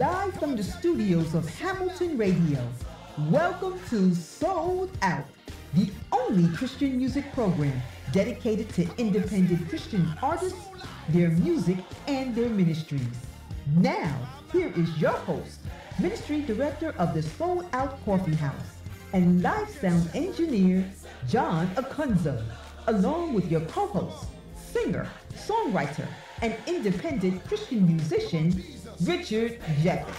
live from the studios of Hamilton Radio. Welcome to Sold Out, the only Christian music program dedicated to independent Christian artists, their music, and their ministries. Now, here is your host, Ministry Director of the Sold Out Coffee House, and live sound engineer, John Akunzo, along with your co-host, singer, songwriter, and independent Christian musician, Richard Jeffers.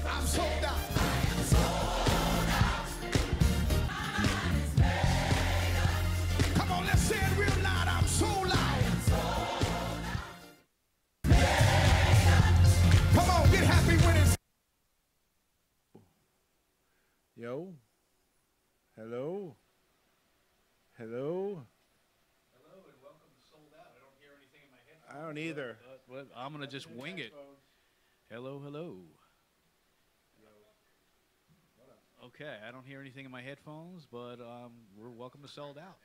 I'm sold out. Come on, let's say it real loud. I'm sold out. Come on, get happy with it. Yo. Hello. Hello. Hello and welcome to Sold Out. I don't hear anything in my head. I don't either. But I'm going to just wing it. Hello, hello. Okay, I don't hear anything in my headphones, but we're welcome to Sold Out.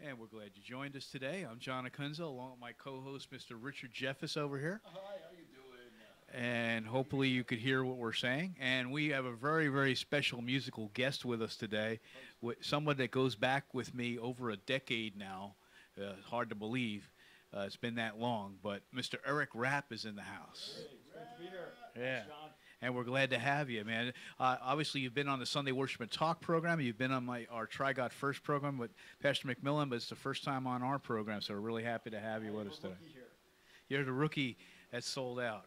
And we're glad you joined us today. I'm John Akunzo, along with my co-host, Mr. Richard Jeffers over here. Hi, how you doing? And hopefully you could hear what we're saying. And we have a very, very special musical guest with us today, someone that goes back with me over a decade now. Hard to believe. It's been that long. But Mr. Eric Rapp is in the house. Hey, it's great to be here. Yeah. Thanks, John. And we're glad to have you, man. Obviously, you've been on the Sunday Worship and Talk program. You've been on our Try God First program with Pastor McMillan, but it's the first time on our program, so we're really happy to have you with us today. You're the rookie that's Sold Out.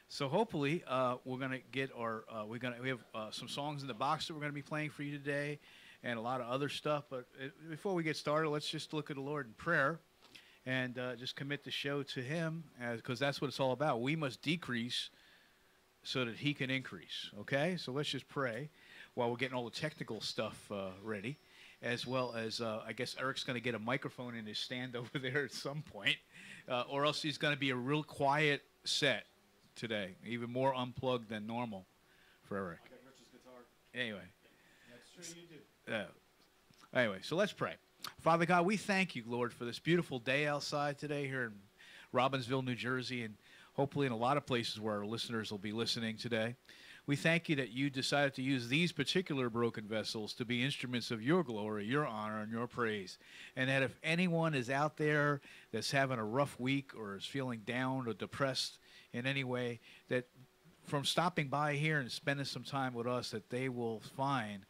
So hopefully, we're gonna get our we have some songs in the box that we're gonna be playing for you today, and a lot of other stuff. But before we get started, let's just look at the Lord in prayer, and just commit the show to Him, because that's what it's all about. We must decrease so that He can increase. Okay, so let's just pray while we're getting all the technical stuff ready, as well as I guess Eric's going to get a microphone in his stand over there at some point, or else he's going to be a real quiet set today, even more unplugged than normal for Eric. I got Rich's guitar. Anyway. That's true, you do. Anyway, so let's pray. Father God, we thank you, Lord, for this beautiful day outside today here in Robbinsville, New Jersey, and hopefully in a lot of places where our listeners will be listening today. We thank you that you decided to use these particular broken vessels to be instruments of your glory, your honor, and your praise. And that if anyone is out there that's having a rough week or is feeling down or depressed in any way, that from stopping by here and spending some time with us, that they will find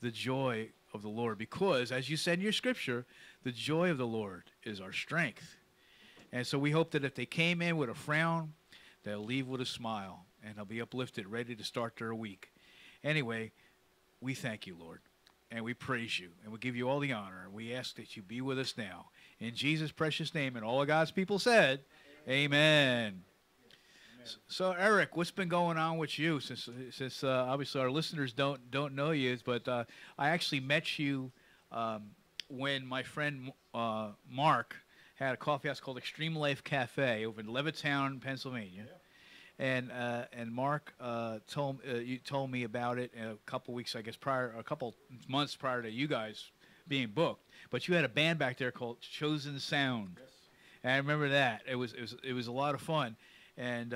the joy of the Lord. Because, as you said in your scripture, the joy of the Lord is our strength. And so we hope that if they came in with a frown, they'll leave with a smile, and they'll be uplifted, ready to start their week. Anyway, we thank you, Lord, and we praise you, and we give you all the honor. And we ask that you be with us now. In Jesus' precious name, and all of God's people said, Amen. So, Eric, what's been going on with you? Since obviously our listeners don't know you, but I actually met you when my friend Mark had a coffee house called Extreme Life Cafe over in Levittown, Pennsylvania. Yeah. And Mark told me about it a couple weeks, I guess, a couple months prior to you guys being booked. But you had a band back there called Chosen Sound. Yes. And I remember that. It was a lot of fun. And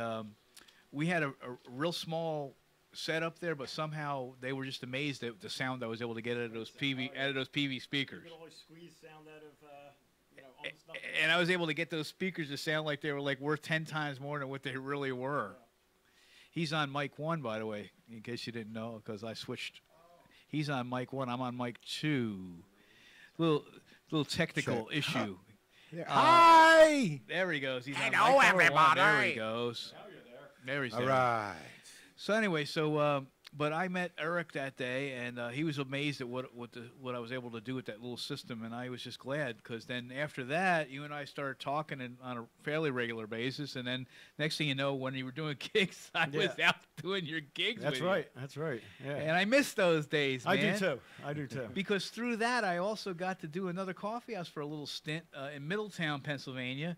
we had a real small setup there, but somehow they were just amazed at the sound I was able to get out of those PV speakers. You could always squeeze sound out of almost nothing. And I was able to get those speakers to sound like they were like worth 10 times more than what they really were. Yeah. He's on mic 1, by the way, in case you didn't know, because I switched. He's on mic 1. I'm on mic 2. Little technical issue. Hi! There he goes. He's Hello, on mic everybody. There he goes. Now you're there. There he's All there. right. So anyway, but I met Eric that day, and he was amazed at what I was able to do with that little system, and I was just glad, because then after that, you and I started talking on a fairly regular basis, and then next thing you know, when you were doing gigs, I was out doing your gigs. That's with right. you. That's right. Yeah. And I miss those days, man. I do too. Because through that, I also got to do another coffee house for a little stint in Middletown, Pennsylvania,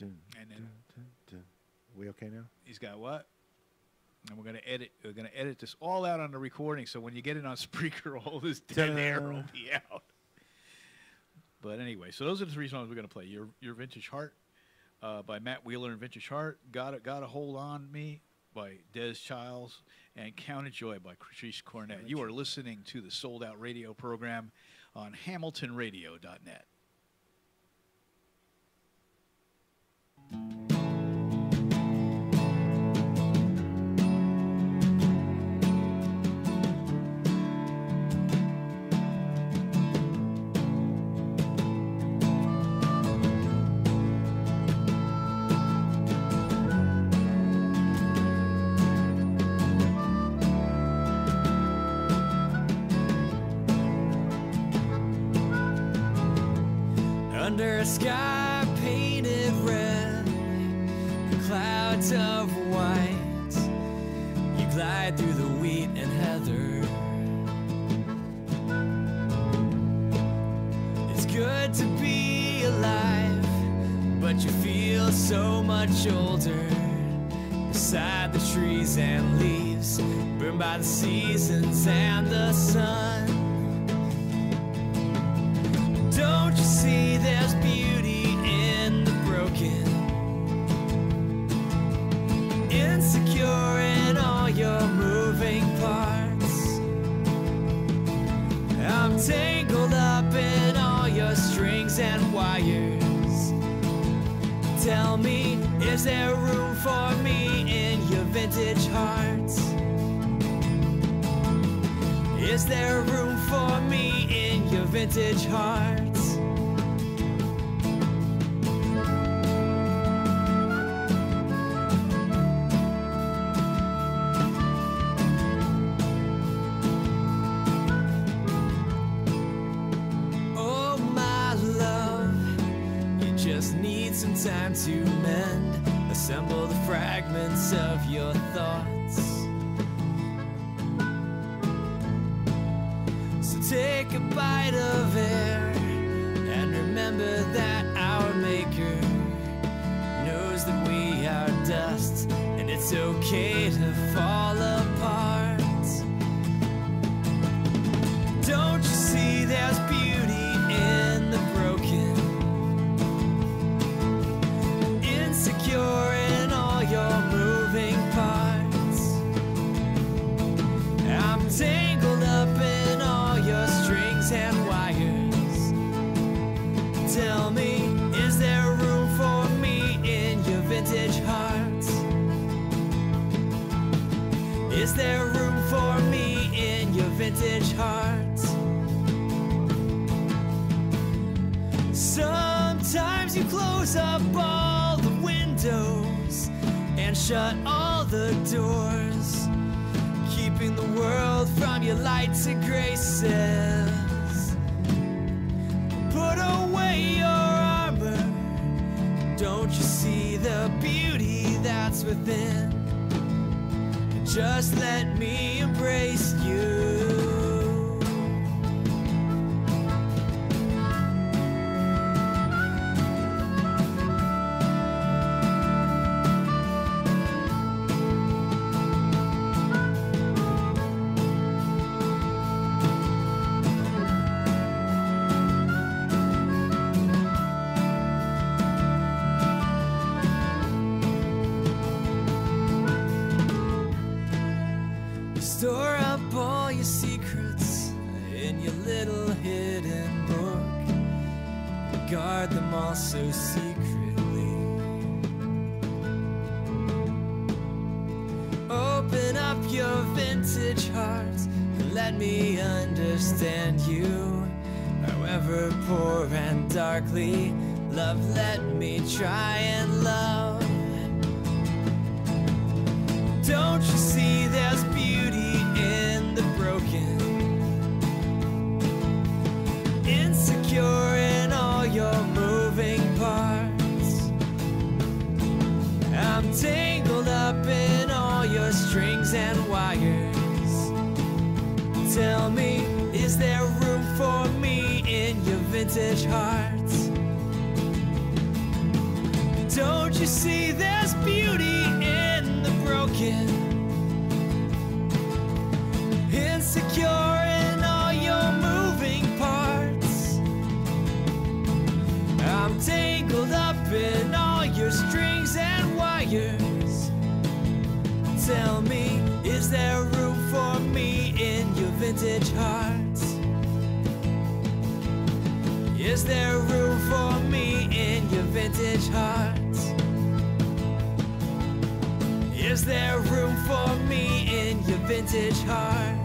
And then we okay now? he's got what? And we're gonna edit this all out on the recording, so when you get it on Spreaker, all this dead air will be out. But anyway, so those are the three songs we're gonna play. Your Vintage Heart by Matt Wheeler and Vintage Heart, Gotta Hold On Me by Des Childs, and Counted Joy by Patrice Cornett. You are listening to the Sold Out Radio program on HamiltonRadio.net. Under a sky painted red, clouds of white, you glide through the wheat and heather. It's good to be alive, but you feel so much older beside the trees and leaves, burned by the seasons and the sun. Don't you see there's beauty in the broken, insecure in all your moving parts? I'm tangled up in all your strings and wires. Tell me, is there room for me in your vintage hearts? Is there room for me in your vintage hearts? Oh, my love, you just need some time to mend, assemble the fragments of your thoughts. Take a bite of air and remember that our Maker knows that we are dust and it's okay to fall apart. Don't you see there's beauty in the broken, insecure in all your moving parts? I'm tangled up in all your strings and wires. Tell me, is there room for me in your vintage hearts? Is there room for me in your vintage hearts? Sometimes you close up all the windows and shut all the doors, keeping the world from your lights and graces. Put away your armor. Don't you see the beauty that's within? Just let me embrace you. Store up all your secrets in your little hidden book. Guard them all so secretly. Open up your vintage heart and let me understand you. However poor and darkly, love, let me try and love. Don't you see there's beauty in the broken, insecure in all your moving parts? I'm tangled up in all your strings and wires. Tell me, is there room for me in your vintage hearts? Don't you see there's beauty in the broken? Insecure in all your moving parts. I'm tangled up in all your strings and wires. Tell me, is there room for me in your vintage hearts? Is there room for me in your vintage hearts? Is there room for me in your vintage hearts?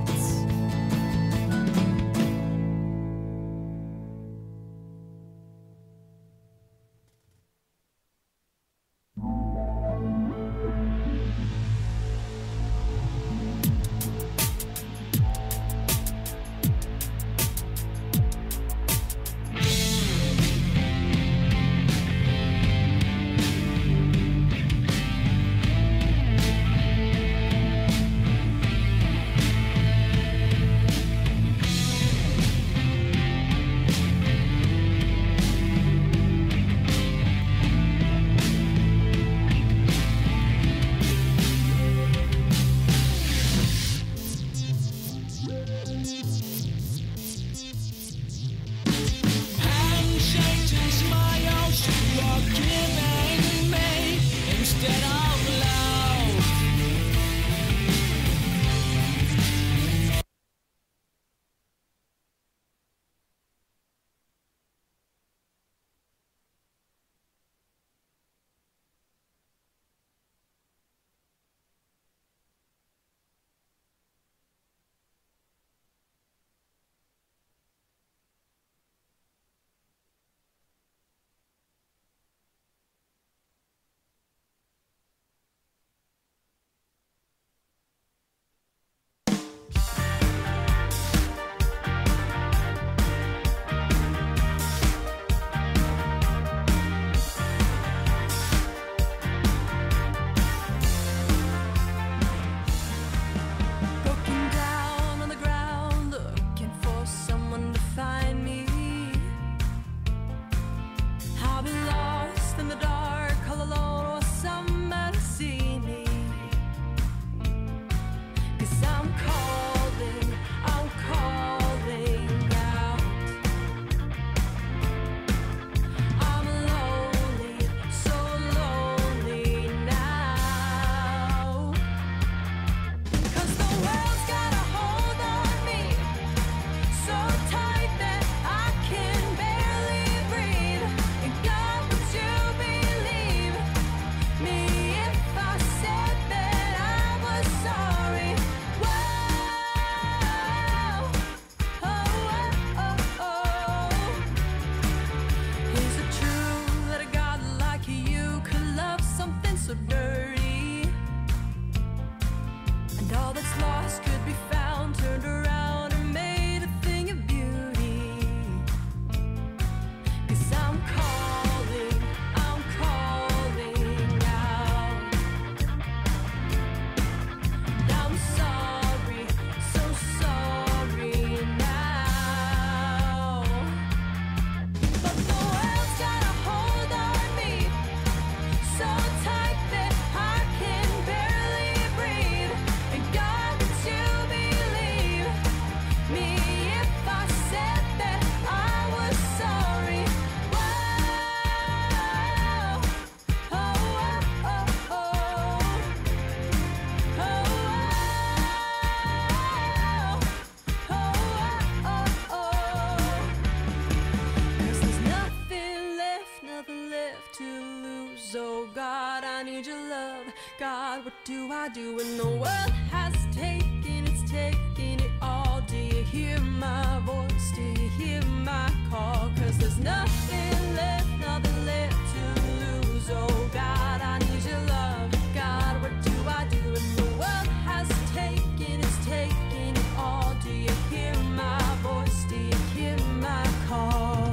God, what do I do when the world has taken, it's taken it all? Do you hear my voice? Do you hear my call? 'Cause there's nothing left, nothing left to lose. Oh God, I need your love. God, what do I do when the world has taken, it's taken it all? Do you hear my voice? Do you hear my call?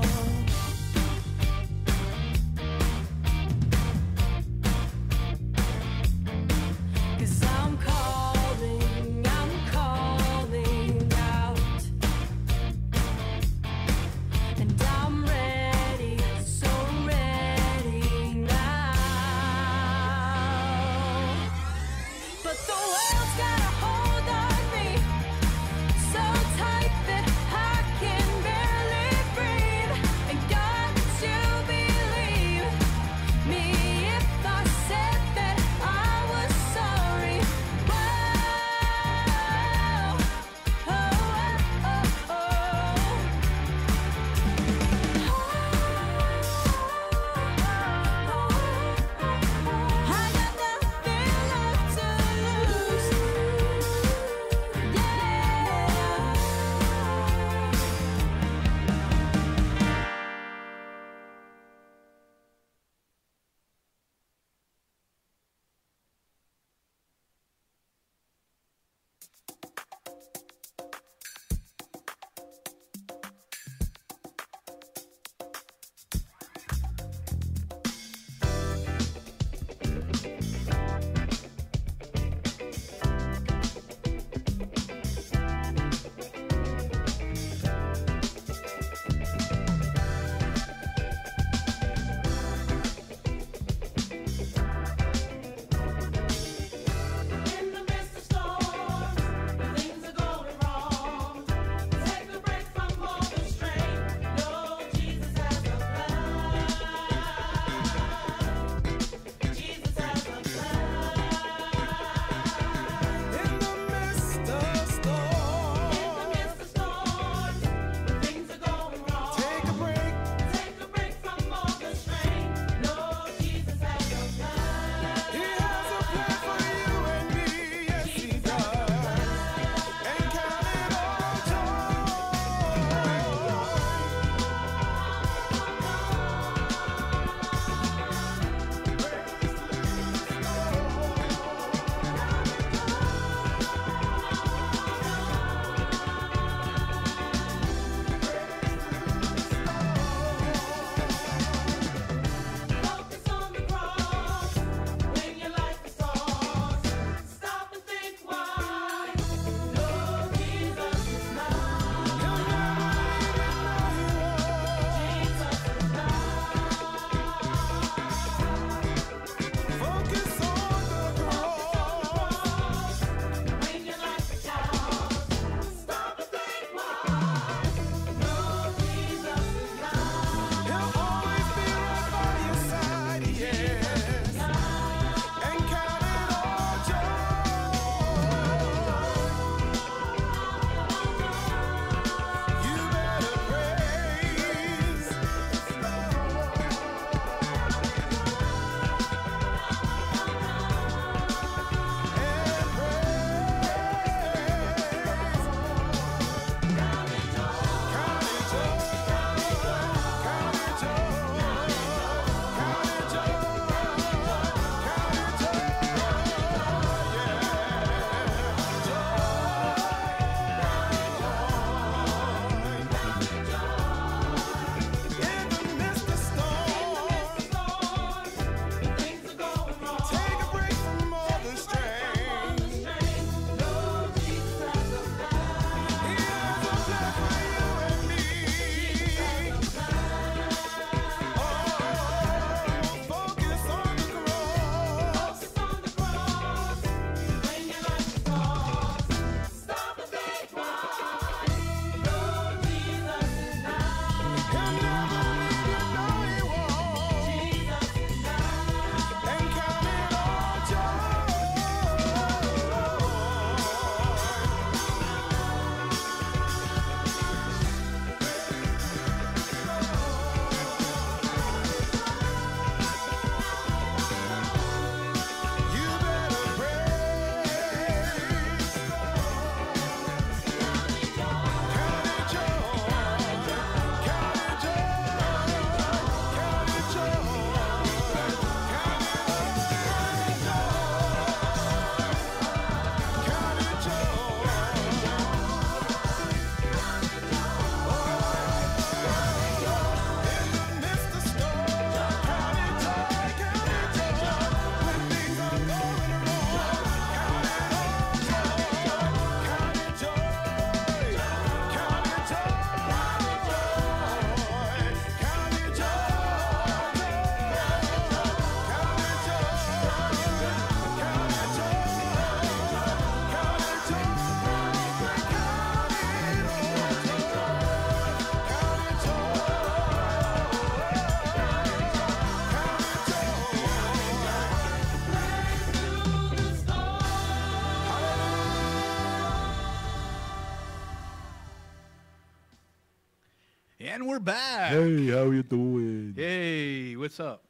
back. Hey, how you doing? Hey, what's up?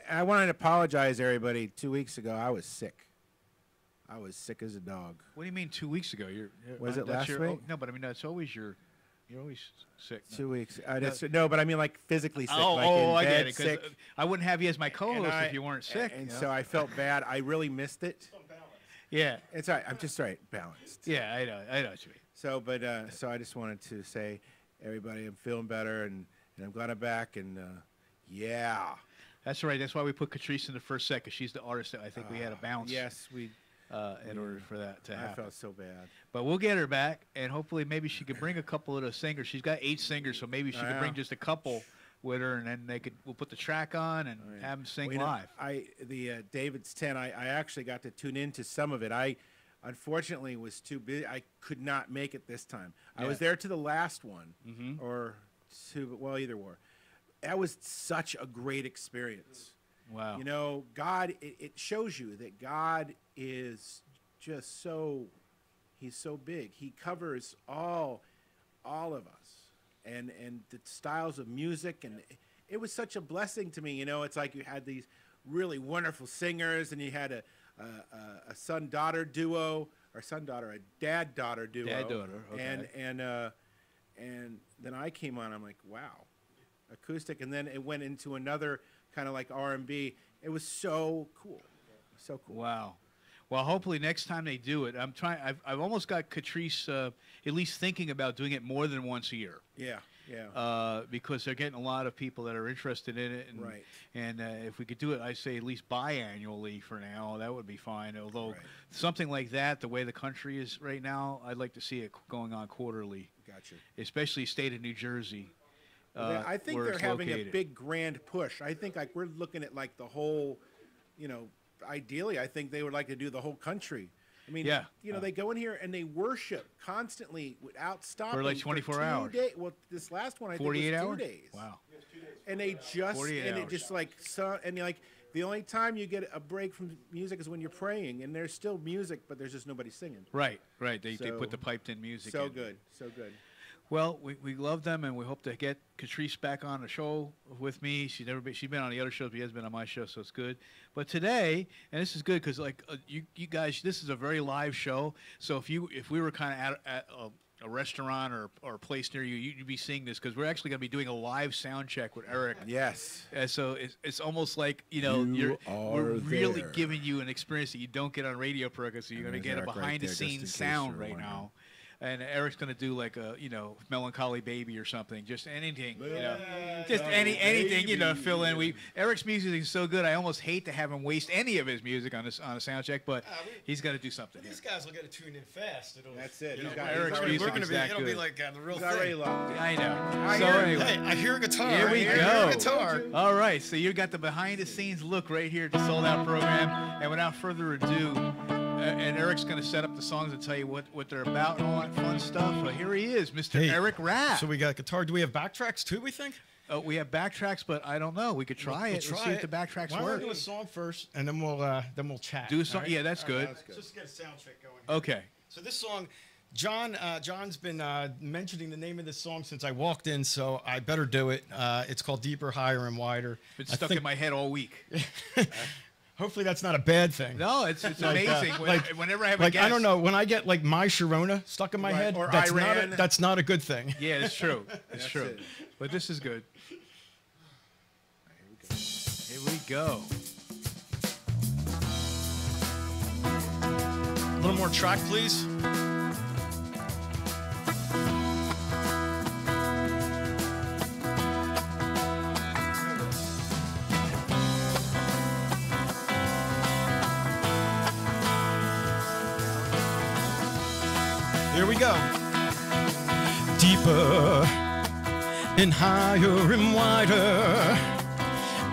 I wanted to apologize, everybody. 2 weeks ago, I was sick. I was sick as a dog. What do you mean 2 weeks ago? Was it that's last week? No, but I mean that's always you're always sick. 2 weeks. No, but I mean like physically sick. like I in get bed it. 'Cause sick. I wouldn't have you as my co-host if you weren't sick. And you know? so I felt bad. I really missed it. yeah, It's all right. I'm just balanced. yeah, I know what you mean. So, so I just wanted to say, everybody, I'm feeling better, and I'm glad I'm back, and yeah. That's right. That's why we put Catrice in the first set, because she's the artist that I think we had to bounce. Yes, we. In order for that to happen. I felt so bad. But we'll get her back, and hopefully maybe she could bring a couple of the singers. She's got 8 singers, so maybe she could bring just a couple with her, and then we'll put the track on and have them sing live. The David's 10, I actually got to tune into some of it. I unfortunately was too busy. I could not make it this time. I was there to the last one, or two, well, either or. That was such a great experience. Wow. You know, God, it shows you that God is just he's so big. He covers all of us and the styles of music. And it was such a blessing to me. You know, it's like you had these really wonderful singers, and you had a son-daughter duo, or a dad-daughter duo. Dad-daughter, okay. And then I came on, I'm like, wow, acoustic. And then it went into another kind of like R&B. It was so cool. So cool. Wow. Well, hopefully next time they do it, I've almost got Catrice at least thinking about doing it more than once a year. Yeah. Because they're getting a lot of people that are interested in it. And, right. And if we could do it, I say at least biannually for now, that would be fine. Although something like that, the way the country is right now, I'd like to see it going on quarterly. Gotcha. Especially state of New Jersey. I think they're having a big grand push. I think like we're looking at like the whole, you know, ideally I think they would like to do the whole country. I mean, you know, they go in here and they worship constantly without stopping for like 24 hours. Well, this last one I think 48 was 2 hours? days. Wow. And they just and hours. it just like the only time you get a break from music is when you're praying, and there's still music, but there's just nobody singing. Right. They put the piped in music. So in. good. Well, we love them, and we hope to get Catrice back on the show with me. She's been on the other shows, but she has been on my show, so it's good. But today, and this is good because like you guys, this is a very live show. So if we were kind of at a restaurant or a place near you, you'd be seeing this because we're actually going to be doing a live sound check with Eric. Yes. And so it's almost like we're really giving you an experience that you don't get on radio programs. So you're going to get a behind the scenes sound right now. And Eric's going to do like a, Melancholy Baby or something. Just anything, Just anything, fill in. Eric's music is so good, I almost hate to have him waste any of his music on a sound check, but he's got to do something. These guys will get to tune in fast. That's it. Eric's music is that It'll good. be like the real He's already thing. locked. I know. Hey, I hear a guitar. Here we I hear go. a guitar. All right, so you got the behind-the-scenes look right here at the Sold Out program. And without further ado, and Eric's going to set up the songs and tell you what they're about and all that fun stuff. Here he is, Mr. Eric Rapp. So we got guitar. Do we have backtracks too, we think? We have backtracks, but I don't know. We could try it. Let's see if the backtracks Why work. don't we do a song first, and then we'll chat. Do a song. Right? Yeah, that's good. Just get a sound check going. Okay. So this song, John's been mentioning the name of this song since I walked in, so I better do it. It's called Deeper, Higher, and Wider. It's stuck in my head all week. Hopefully that's not a bad thing. No, it's amazing. Whenever I have a guest. I don't know, when I get like My Sharona stuck in my head, or that's not a good thing. Yeah, it's true. It's true. But this is good. Here we go. A little more track, please. Here we go. Deeper and higher and wider,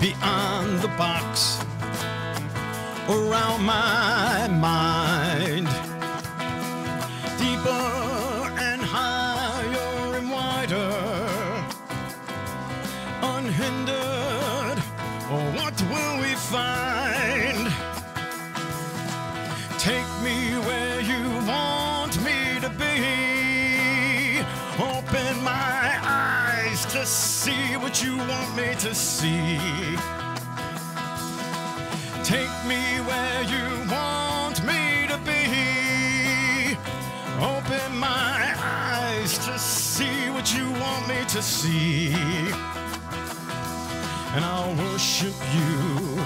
beyond the box, around my mind. Deeper and higher and wider, unhindered, what will we find? Take me where you want me to be. Open my eyes what you want me to see. Take me where you want me to be. Open my eyes to see what you want me to see. And I'll worship you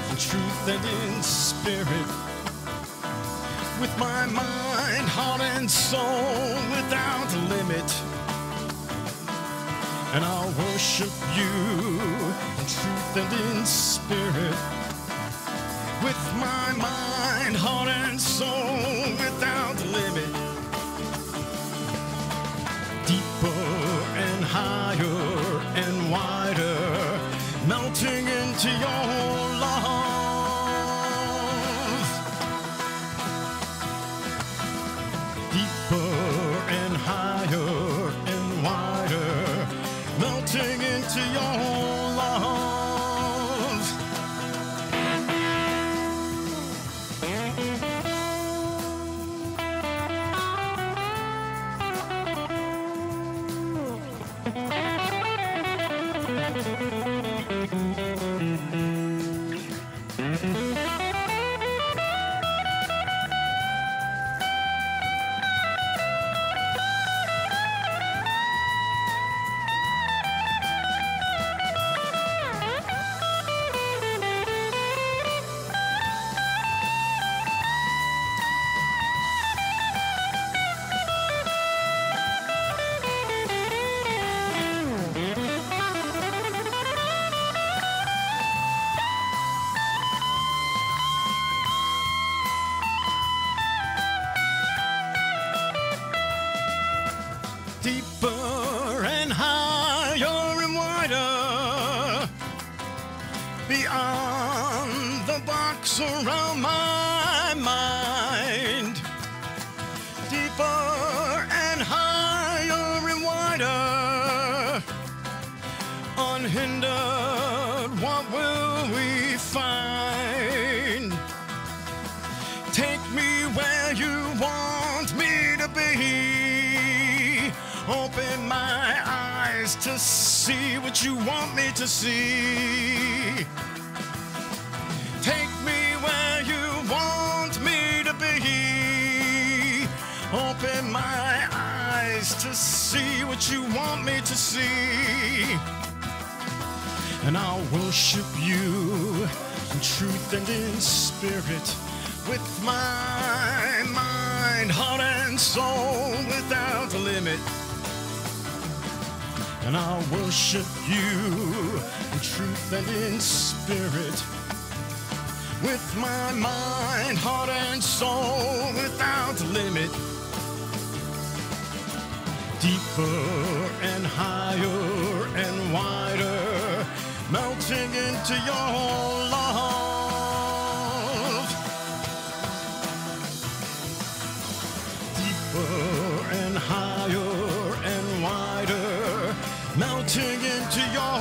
in truth and in spirit, with my mind, heart, and soul without limit. And I'll worship you in truth and in spirit, with my mind, heart, and soul without limit. Deeper and higher and wider, melting into your love. Deeper and higher and wider, melting into your love. Deeper and higher and wider, beyond the box around my mind. Deeper and higher and wider, unhindered, what will we find? Take me where you want me to be. Open my eyes to see what you want me to see. Take me where you want me to be. Open my eyes to see what you want me to see. And I'll worship you in truth and in spirit, with my mind, heart, and soul without limit. And I'll worship you in truth and in spirit, with my mind, heart, and soul without limit. Deeper and higher and wider, melting into your love. Deeper and higher and wider, melting into your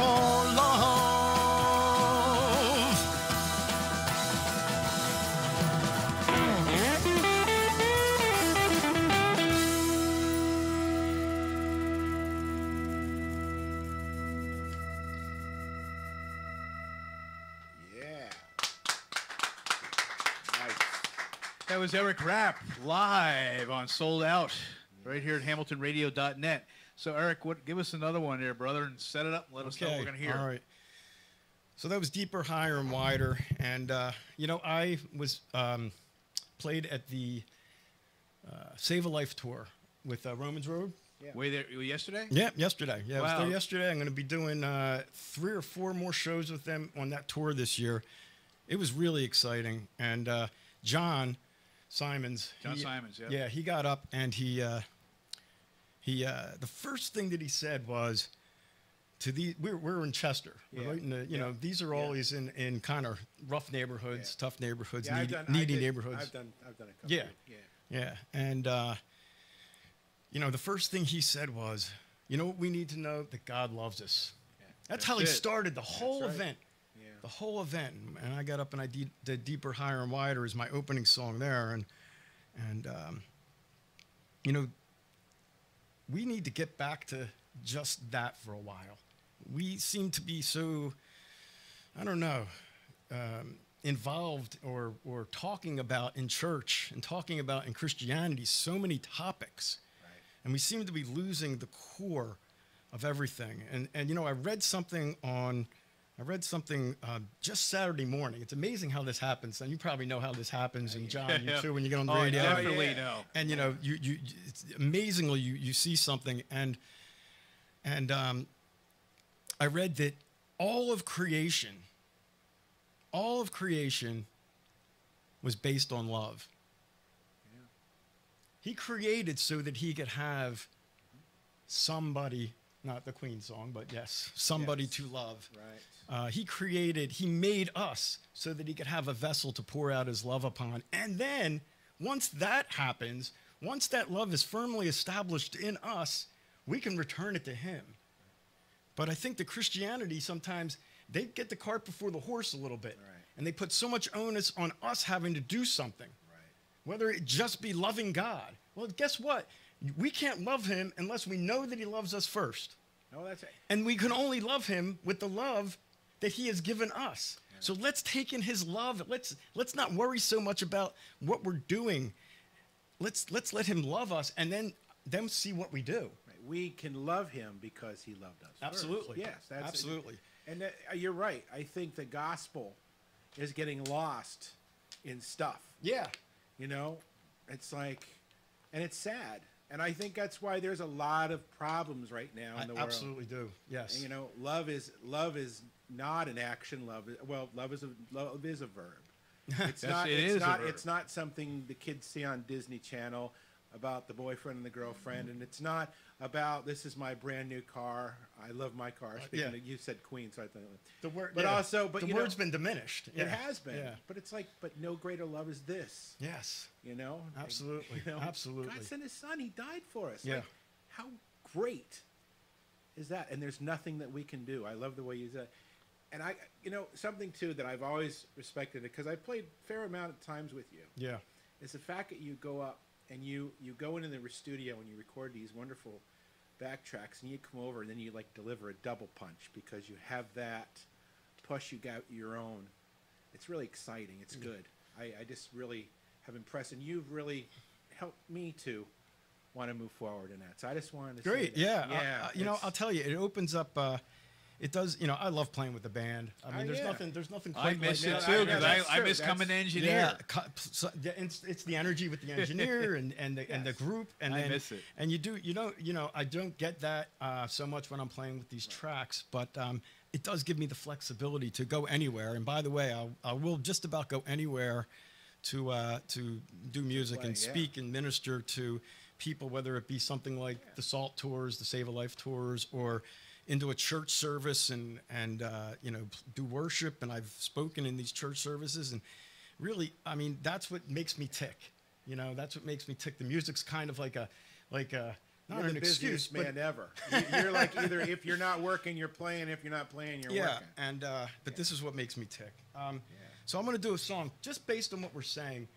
love. Yeah. Nice. That was Eric Rapp live on Sold Out right here at HamiltonRadio.net. So, Eric, give us another one here, brother, and set it up and let us know what we're going to hear. All right. So that was Deeper, Higher, and Wider. And, I was played at the Save a Life tour with Romans Road. Yeah. Were you there yesterday? Yeah, yesterday. Yeah, I was Wow. there yesterday. I'm going to be doing 3 or 4 more shows with them on that tour this year. It was really exciting. And John Simons. Yeah, he got up and he the first thing that he said was, we're in Chester, Yeah. right? In the, these are always in kind of rough neighborhoods, tough neighborhoods, Yeah, needy neighborhoods. I've done a couple. Yeah. Yeah. And the first thing he said was, what we need to know? That God loves us. Yeah. That's how he it. started the whole right. event. Yeah. The whole event. And I got up and I did Deeper, Higher, and Wider as my opening song there. And we need to get back to just that for a while. we seem to be so, I don't know, involved or talking about in church and talking about in Christianity so many topics. Right. And we seem to be losing the core of everything. And you know, I read something just Saturday morning. It's amazing how this happens. And you probably know how this happens. And John, you too, when you get on the radio. I definitely know. And you know, it's amazingly you see something. And I read that all of creation was based on love. Yeah. He created so that he could have somebody, not the Queen song, but yes, somebody Yes. to love. Right. He made us so that he could have a vessel to pour out his love upon. And then once that happens, once that love is firmly established in us, we can return it to him. But I think the Christianity sometimes, they get the cart before the horse a little bit. Right. And they put so much onus on us having to do something. Right. Whether it just be loving God. Well, guess what? We can't love him unless we know that he loves us first. No, that's it. And we can only love him with the love that he has given us. Yeah. So let's take in his love. Let's not worry so much about what we're doing. Let's let him love us and then see what we do. Right. We can love him because he loved us. Absolutely. First. Yes, that's absolutely. And you're right. I think the gospel is getting lost in stuff. Yeah. You know, it's like, and it's sad. And I think that's why there's a lot of problems right now in the world. Absolutely do. Yes. And, you know, love is not an action. Love is a verb. It's it's not something the kids see on Disney Channel about the boyfriend and the girlfriend, and it's not about this is my brand new car. I love my car. Speaking of, you said Queen, so I thought the word, but the word's been diminished. It has been. Yeah. But it's like, but no greater love is this. Yes. You know? Absolutely. You know, absolutely. God sent his son. He died for us. Yeah. Like, how great is that? And there's nothing that we can do. I love the way you said. And I, you know, something too that I've always respected it because I played a fair amount of times with you. Yeah. Is the fact that you go up and you go into the studio and you record these wonderful backtracks and you come over and then you like deliver a double punch because you have that, plus you got your own. It's really exciting. It's good. I just really have impressed, and you've really helped me to want to move forward in that. So I just wanted to Great. say that. Yeah. You know, I'll tell you, it opens up. It does. You know, I love playing with the band. I mean, there's nothing. Quite I miss like it that. too because I miss coming to engineer. Yeah, it's the energy with the engineer and the group, and I then miss it. And I don't get that so much when I'm playing with these tracks, but it does give me the flexibility to go anywhere. And by the way, I will just about go anywhere to do music and speak and minister to people, whether it be something like the SALT tours, the Save a Life tours, or into a church service and do worship. And I've spoken in these church services, and really, I mean, that's what makes me tick. You know, that's what makes me tick. The music's kind of like a not You're an the excuse, busiest man ever. You're like either if you're not working, you're playing. If you're not playing, you're working. And but this is what makes me tick. So I'm going to do a song just based on what we're saying.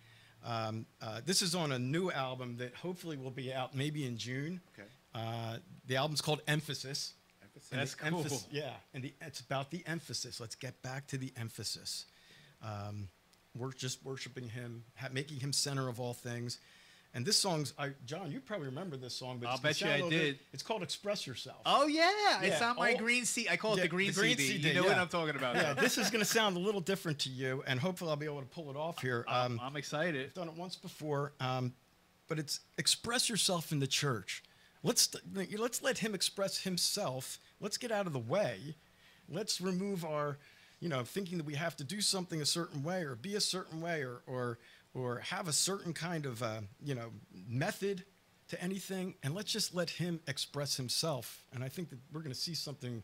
This is on a new album that hopefully will be out maybe in June. Okay. The album's called Emphasis. That's cool. And it's about the emphasis. Let's get back to the emphasis. We're just worshiping him, making him center of all things. And this song's, John, you probably remember this song, but I'll bet you I did. It's called "Express Yourself." Oh yeah, it's Yeah. on my green CD. I call it the green CD. You know what I'm talking about. Yeah, this is going to sound a little different to you, and hopefully I'll be able to pull it off here. I'm excited. I've done it once before, but it's express yourself in the church. Let's let him express himself. Let's get out of the way. Let's remove our, thinking that we have to do something a certain way or be a certain way or have a certain kind of, method to anything. And let's just let him express himself. And I think that we're going to see something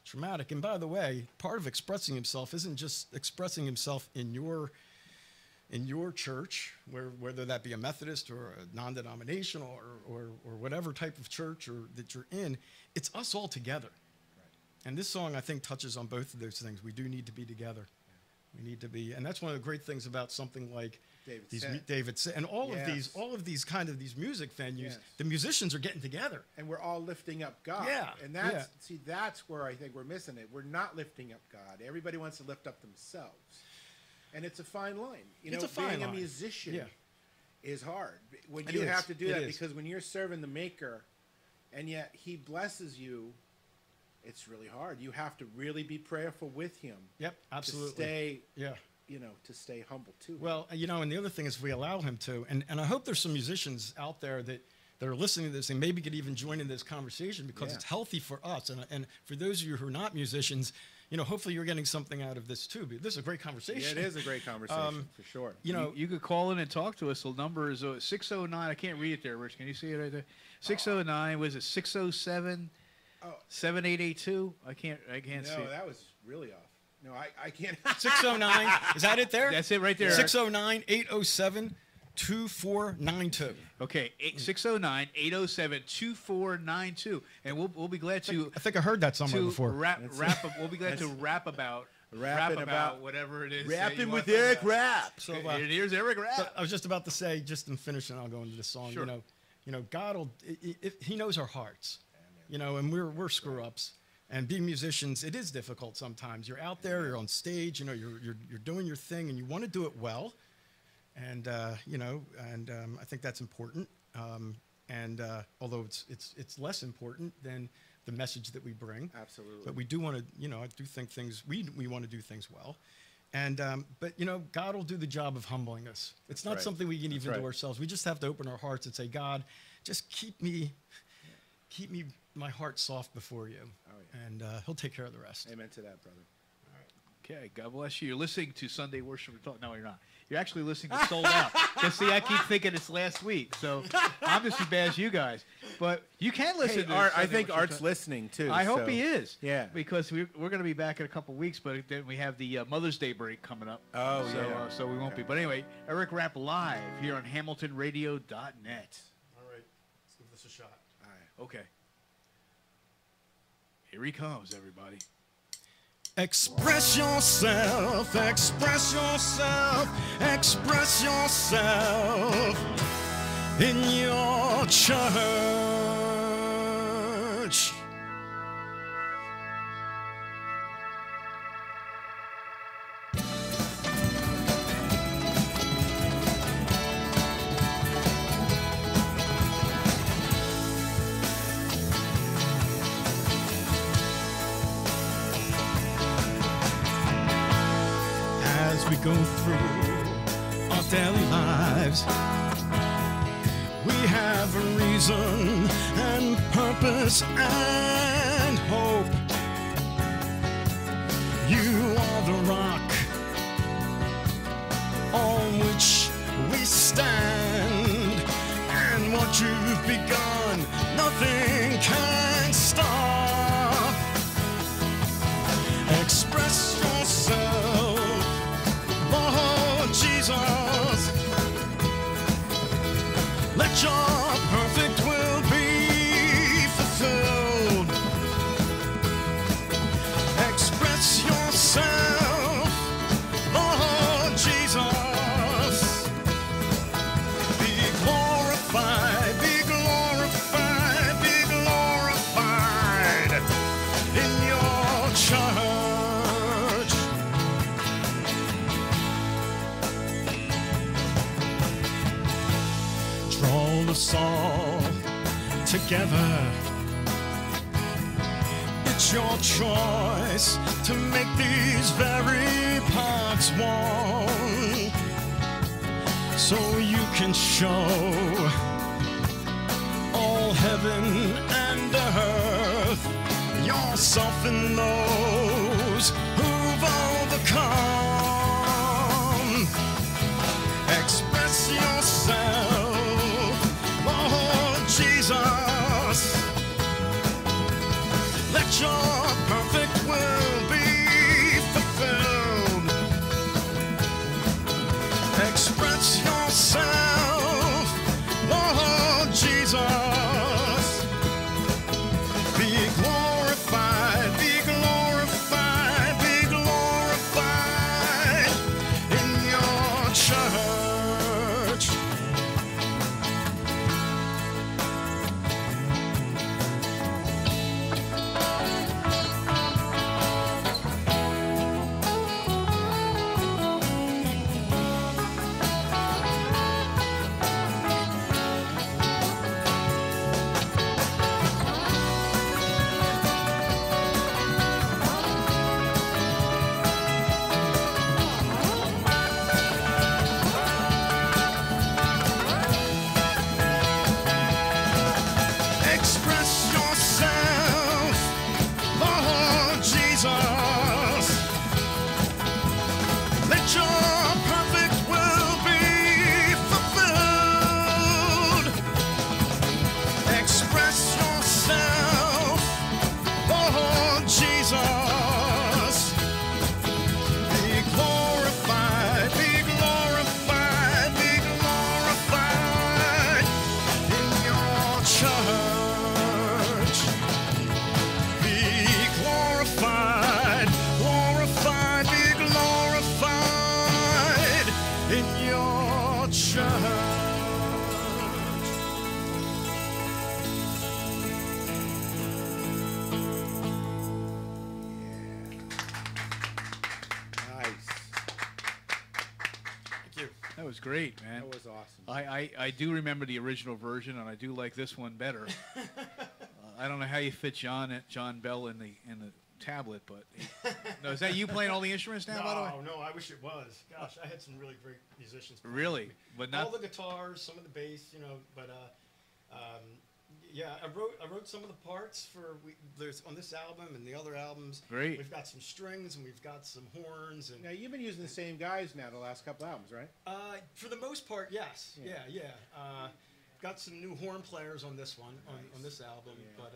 traumatic. And by the way, part of expressing himself isn't just expressing himself in your church, whether that be a Methodist or a non-denominational or whatever type of church that you're in, it's us all together. Right. And this song, I think, touches on both of those things. We do need to be together. We need to be, and that's one of the great things about something like David said. And all Yes. of these kind of these music venues, Yes. the musicians are getting together. And we're all lifting up God. Yeah, And that's yeah. see, that's where I think we're missing it. We're not lifting up God. Everybody wants to lift up themselves. And it's a fine line. You It's know, a fine being line. a musician Yeah. is hard. When It you is. have to do It that, is. because when you're serving the Maker and yet He blesses you, it's really hard. You have to really be prayerful with Him. Yep, absolutely. To stay, Yeah. you know, to stay humble too. Well, you know, and the other thing is if we allow him to, and I hope there's some musicians out there that are listening to this and maybe could even join in this conversation because Yeah. it's healthy for us. And for those of you who are not musicians, you know, hopefully you're getting something out of this too. This is a great conversation. Yeah, it is a great conversation for sure. You know, You could call in and talk to us. The number is 609. I can't read it there, Rich. Can you see it right there? 609. Was it 607? 7882? I can't see No, it. that was really off. No, I can't. 609, is that it there? That's it right there. 609-807-2492. Okay, 609-807-2492. And we'll be glad to I think I heard that somewhere before. we'll be glad to rap about whatever it is. that you Rapping want with to Eric talk about. Rapp. So, Here's Eric Rapp. but I was just about to say, just in finishing, I'll go into the song. Sure. You know, God will. He knows our hearts. You know, and we're screw ups. And being musicians, it is difficult sometimes. You're out there, you're on stage. You know, you're doing your thing, and you want to do it well. And you know, and I think that's important. Although it's less important than the message that we bring. Absolutely. But we do want to, you know, I do think things we want to do things well. And but you know, God will do the job of humbling us. It's not right. something we can even right. do ourselves. We just have to open our hearts and say, God, just keep me my heart soft before you. Oh, yeah. And He'll take care of the rest. Amen to that, brother. Okay, God bless you. You're listening to Sunday Worship. No, you're not. You're actually listening to Sold Out. Because, see, I keep thinking it's last week. So I'm just as bad as you guys. But you can listen to Art, Sunday I think Worship. Art's listening too. I hope so- he is. Yeah. Because we're going to be back in a couple weeks, but then we have the Mother's Day break coming up. Oh, so, yeah. So we won't be. But anyway, Eric Rapp live here on HamiltonRadio.net. All right, let's give this a shot. All right. Okay. Here he comes, everybody. Express yourself, express yourself, express yourself in your church. As we go through our daily lives, we have a reason and purpose and hope. You are the rock on which we stand, and what you've begun, nothing can stop. Express yourself, Lord Jesus. Let your perfect will be fulfilled. Express yourself, Lord Jesus. Be glorified, be glorified, be glorified in your church. Draw us all together. It's your choice to make these very parts one, so you can show all heaven and earth yourself in those who've overcome. Express yourself, Lord Jesus. Let your perfect will be fulfilled. Express yourself, Lord Jesus. Be glorified, be glorified. That was great, man. That was awesome. I do remember the original version, and I do like this one better. I don't know how you fit John Bell in the tablet, but no, is that you playing all the instruments now? By the way, No, I wish it was. Gosh, I had some really great musicians. playing really, with me. but not all the guitars, some of the bass, you know. But yeah, I wrote some of the parts for there's on this album and the other albums. Great. We've got some strings and we've got some horns and. Now you've been using the same guys now the last couple albums, right? For the most part, yes. Yeah. Got some new horn players on this one, on this album, but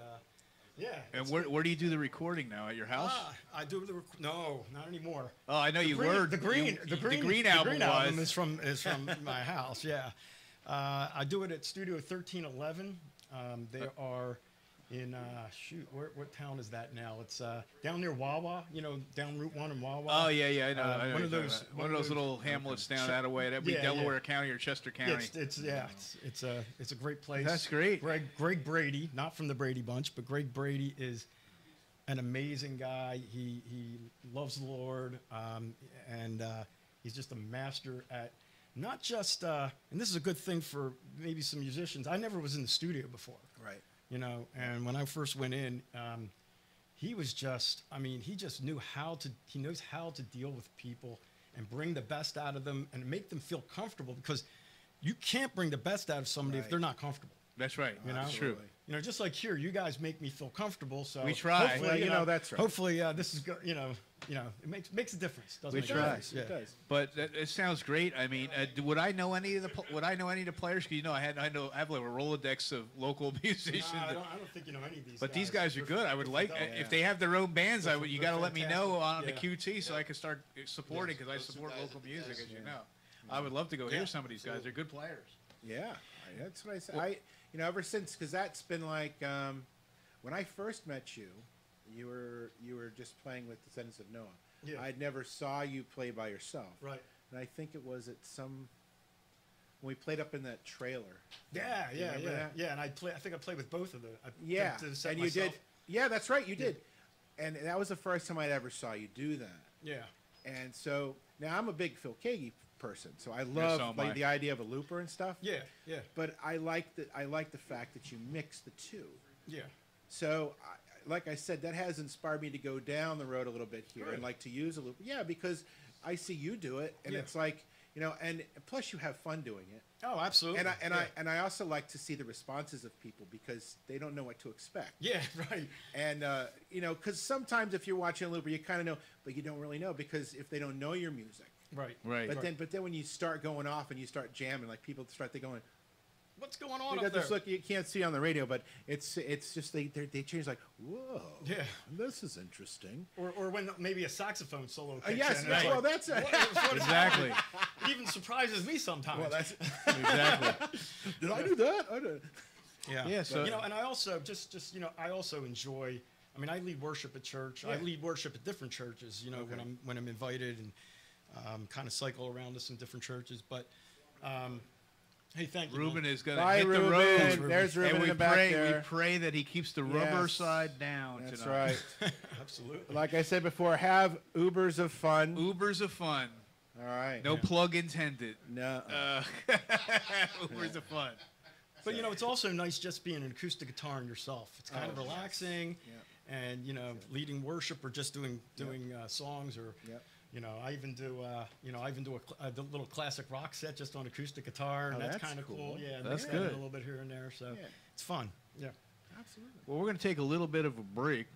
yeah. And where do you do the recording now? At your house? I do no, not anymore. Oh, I know you green, were. The green album was. is from my house. Yeah, I do it at Studio 1311. They are in what town is that now? It's down near Wawa. You know, down Route 1 in Wawa. Oh yeah, I know. I know one of those little hamlets down that way. That'd be Delaware County or Chester County. It's a great place. That's great. Greg Brady, not from the Brady Bunch, but Greg Brady is an amazing guy. He loves the Lord, and he's just a master at not just. And this is a good thing for maybe some musicians. I never was in the studio before. Right. You know, and when I first went in, he was just, he just knows how to deal with people and bring the best out of them and make them feel comfortable, because you can't bring the best out of somebody if they're not comfortable. That's right. You know, That's true. You know, just like here, you guys make me feel comfortable. So we try. Hopefully, Well, that's right. Hopefully, this is it makes a difference. Doesn't We it? try. It does. But it sounds great. I mean, would I know any of the players? Because I have like a Rolodex of local musicians. No, I don't think you know any of these. But these guys are good. I would like if they have their own bands. You got to let me know on the QT so I can start supporting, because I support local music, as you know. I would love to go hear some of these guys. They're good players. Yeah, that's what I said. Ever since, because that's been like when I first met you, you were just playing with Descendants of Noah. Yeah. I never saw you play by yourself. Right. And I think it was at when we played up in that trailer. Yeah. That? And I think I played with both of them. And you did. Yeah, that's right. You did. And that was the first time I'd ever saw you do that. Yeah. And so now I'm a big Phil Keaggy person, so I love the idea of a looper and stuff. Yeah. But I like the fact that you mix the two. Yeah. So, like I said, that has inspired me to go down the road a little bit here and like to use a looper. Yeah, because I see you do it, and it's like, and plus you have fun doing it. Oh, absolutely. And I also like to see the responses of people, because they don't know what to expect. Yeah, right. And because sometimes if you're watching a looper, you kind of know, but you don't really know, because if they don't know your music. Right. But then when you start going off and you start jamming, like people start going, what's going on they up got this there? look you can't see on the radio, but it's just they change, like, whoa, yeah, this is interesting. Or when maybe a saxophone solo kicks yes, in. right. Well, that's what exactly. It even surprises me sometimes. Well, that's exactly. Did I do that? I did. Yeah. So and I also just I also enjoy. I lead worship at church. Yeah. I lead worship at different churches. When I'm invited, and kind of cycle around to some different churches. But hey, thank you. Ruben man. is going to Bye, hit Ruben. the road. There's Ruben and in the back we there. pray that he keeps the rubber side down That's tonight. right. Absolutely. Like I said before, have Ubers of fun. Ubers of fun. All right. No plug intended. No. Ubers of fun. But it's also nice just being an acoustic guitar in yourself. It's kind of relaxing, and leading worship or just doing songs, or I even do a little classic rock set just on acoustic guitar, and that's kind of cool. Yeah, That's mix it in good. a little bit here and there, so it's fun. Yeah, Absolutely. Well, we're going to take a little bit of a break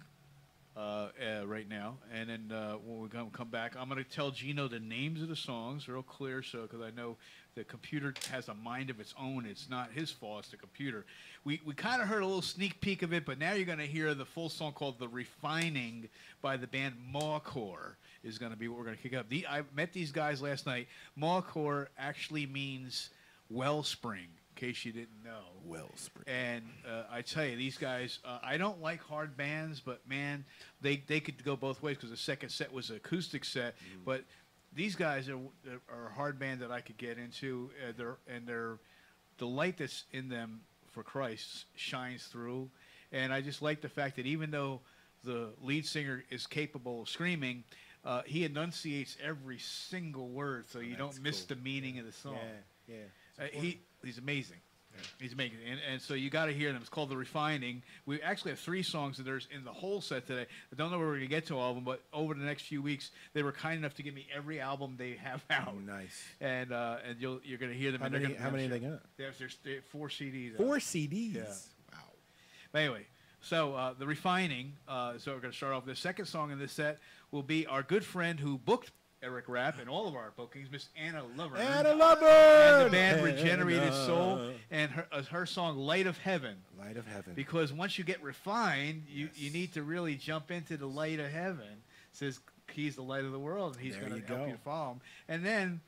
right now, and then when we come back, I'm going to tell Gino the names of the songs real clear, because I know the computer has a mind of its own. It's not his fault, it's the computer. We kind of heard a little sneak peek of it, but now you're going to hear the full song called The Refining by the band Mawcore is going to be what we're going to kick up. I met these guys last night. Mawcore actually means wellspring, in case you didn't know. Wellspring. And I tell you, these guys, I don't like hard bands, but man, they could go both ways, because the second set was an acoustic set. But these guys are a hard band that I could get into. The light that's in them for Christ shines through. And I just like the fact that even though the lead singer is capable of screaming, he enunciates every single word, so you don't miss the meaning of the song. Yeah. He's amazing. He's amazing, and so you got to hear them. It's called The Refining. We actually have 3 songs that there's in the whole set today. I don't know where we're gonna get to all of them, but over the next few weeks, they were kind enough to give me every album they have out. Oh, nice. And you're gonna hear them. How many they got? There's 4 CDs. 4 CDs. Yeah. Wow. But anyway, so The Refining. So we're gonna start off. The second song in this set will be our good friend who booked Eric Rapp and all of our bookings, Miss Anna Lover. Anna Lover! And the band Regenerated Soul, and her song Light of Heaven. Light of Heaven. Because once you get refined, you need to really jump into the light of heaven. It says he's the light of the world, and he's going to help you to follow him. And then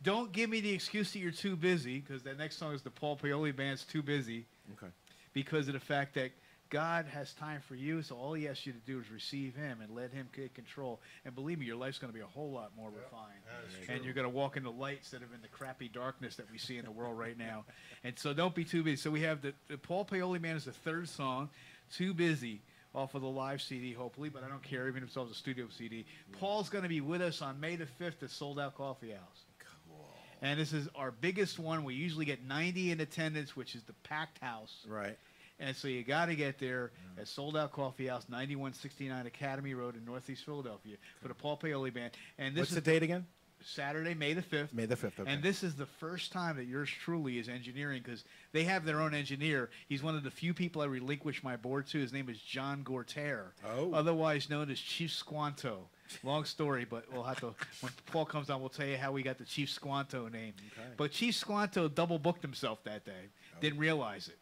don't give me the excuse that you're too busy, because that next song is the Paul Paoli Band's Too Busy. Okay. Because of the fact that God has time for you, so all he asks you to do is receive him and let him take control. And believe me, your life's going to be a whole lot more refined. And you're going to walk in the light instead of in the crappy darkness that we see in the world right now. And so don't be too busy. So we have the Paul Paoli Man is the 3rd song, Too Busy, off of the live CD, hopefully, but I don't care, even if it's off the studio CD. Paul's going to be with us on May the 5th at Sold Out Coffee House. Cool. And this is our biggest one. We usually get 90 in attendance, which is the packed house. Right. And so you got to get there at Sold Out Coffee House, 9169 Academy Road in Northeast Philadelphia for the Paul Paoli Band. And this What's is the date again? Saturday, May the 5th. May the 5th, okay. And this is the first time that yours truly is engineering, because they have their own engineer. He's one of the few people I relinquish my board to. His name is John Gorter, otherwise known as Chief Squanto. Long story, but we'll have to, when Paul comes on, we'll tell you how we got the Chief Squanto name. Okay. But Chief Squanto double booked himself that day. Didn't realize it.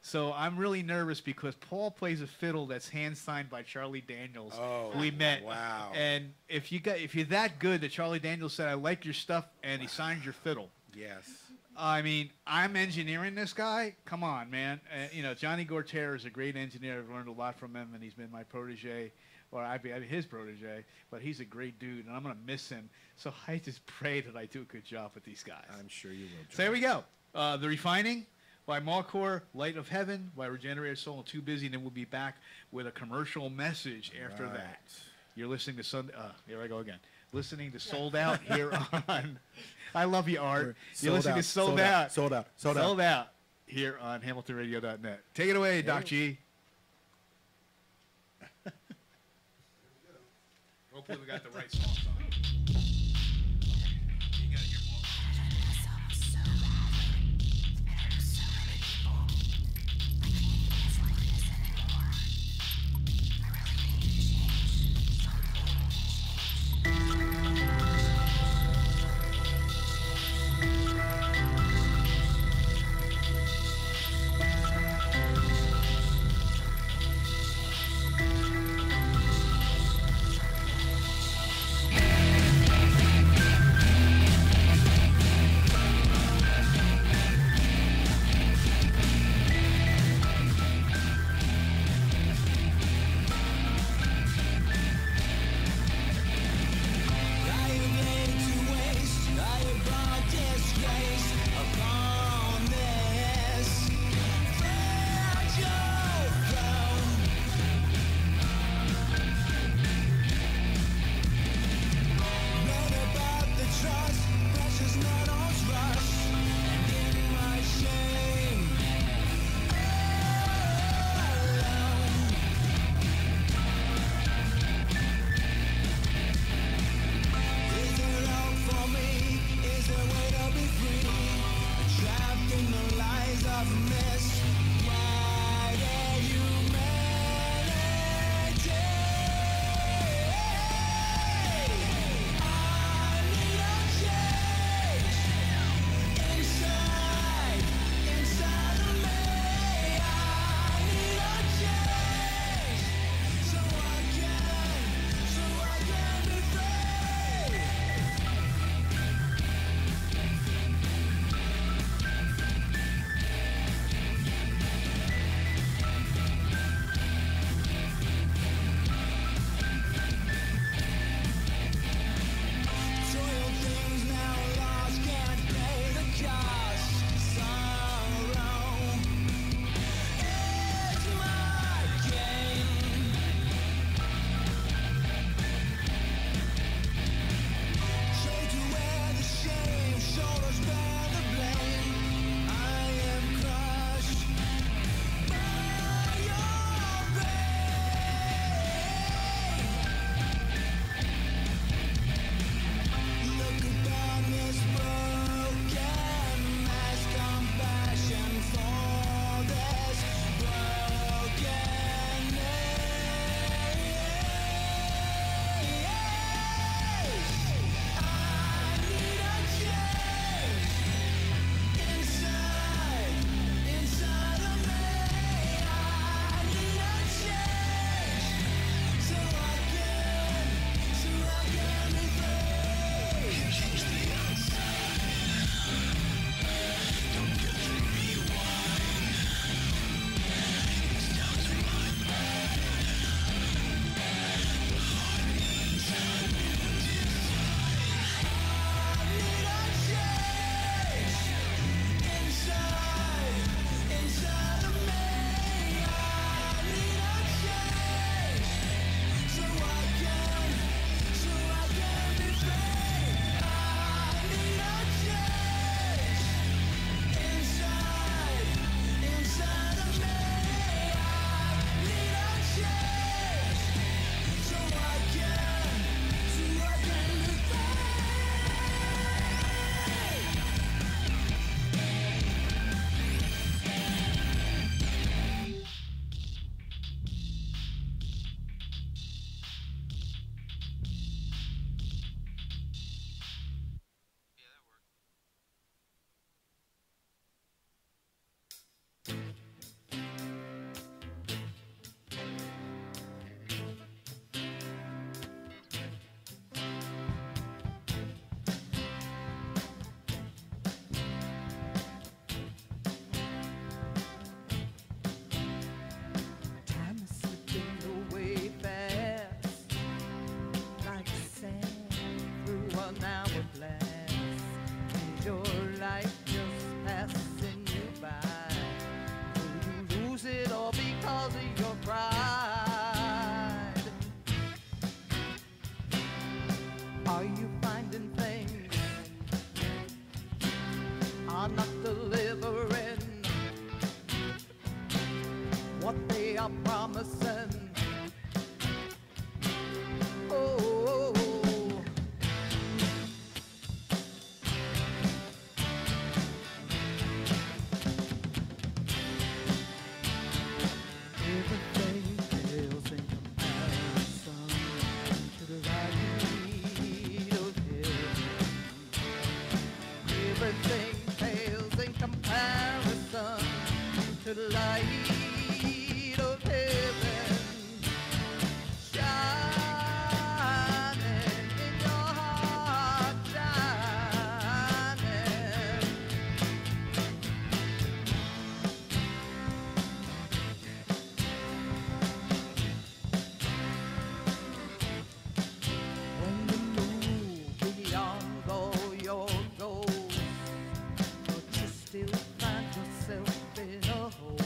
So I'm really nervous because Paul plays a fiddle that's hand signed by Charlie Daniels, who we met. Wow. And if you're that good that Charlie Daniels said, I like your stuff, and he signed your fiddle. Yes. I mean, I'm engineering this guy. Come on, man. Johnny Gorter is a great engineer. I've learned a lot from him, and he's been my protege, or I'd be his protege. But he's a great dude, and I'm going to miss him. So I just pray that I do a good job with these guys. I'm sure you will, John. So there we go. The Refining by Malcor, Light of Heaven by Regenerated Soul, and Too Busy. And then we'll be back with a commercial message after that. You're listening to Sunday. Here I go again. Listening to Sold Out here on. I love you, Art. You're listening to Sold Out. Sold Out. Sold Out here on HamiltonRadio.net. Take it away, Doc G. Hopefully we got the right songs on. You gotta hear more. Thank an hourglass. Is your life just passing you by? Will you lose it all because of your pride? Are you finding things are not delivering what they are promising? Oh, everything pales in comparison to the light of heaven. Everything pales in comparison to the light of heaven. Shining in your heart, shining. When you move beyond all your goals, but you still find yourself in a hole.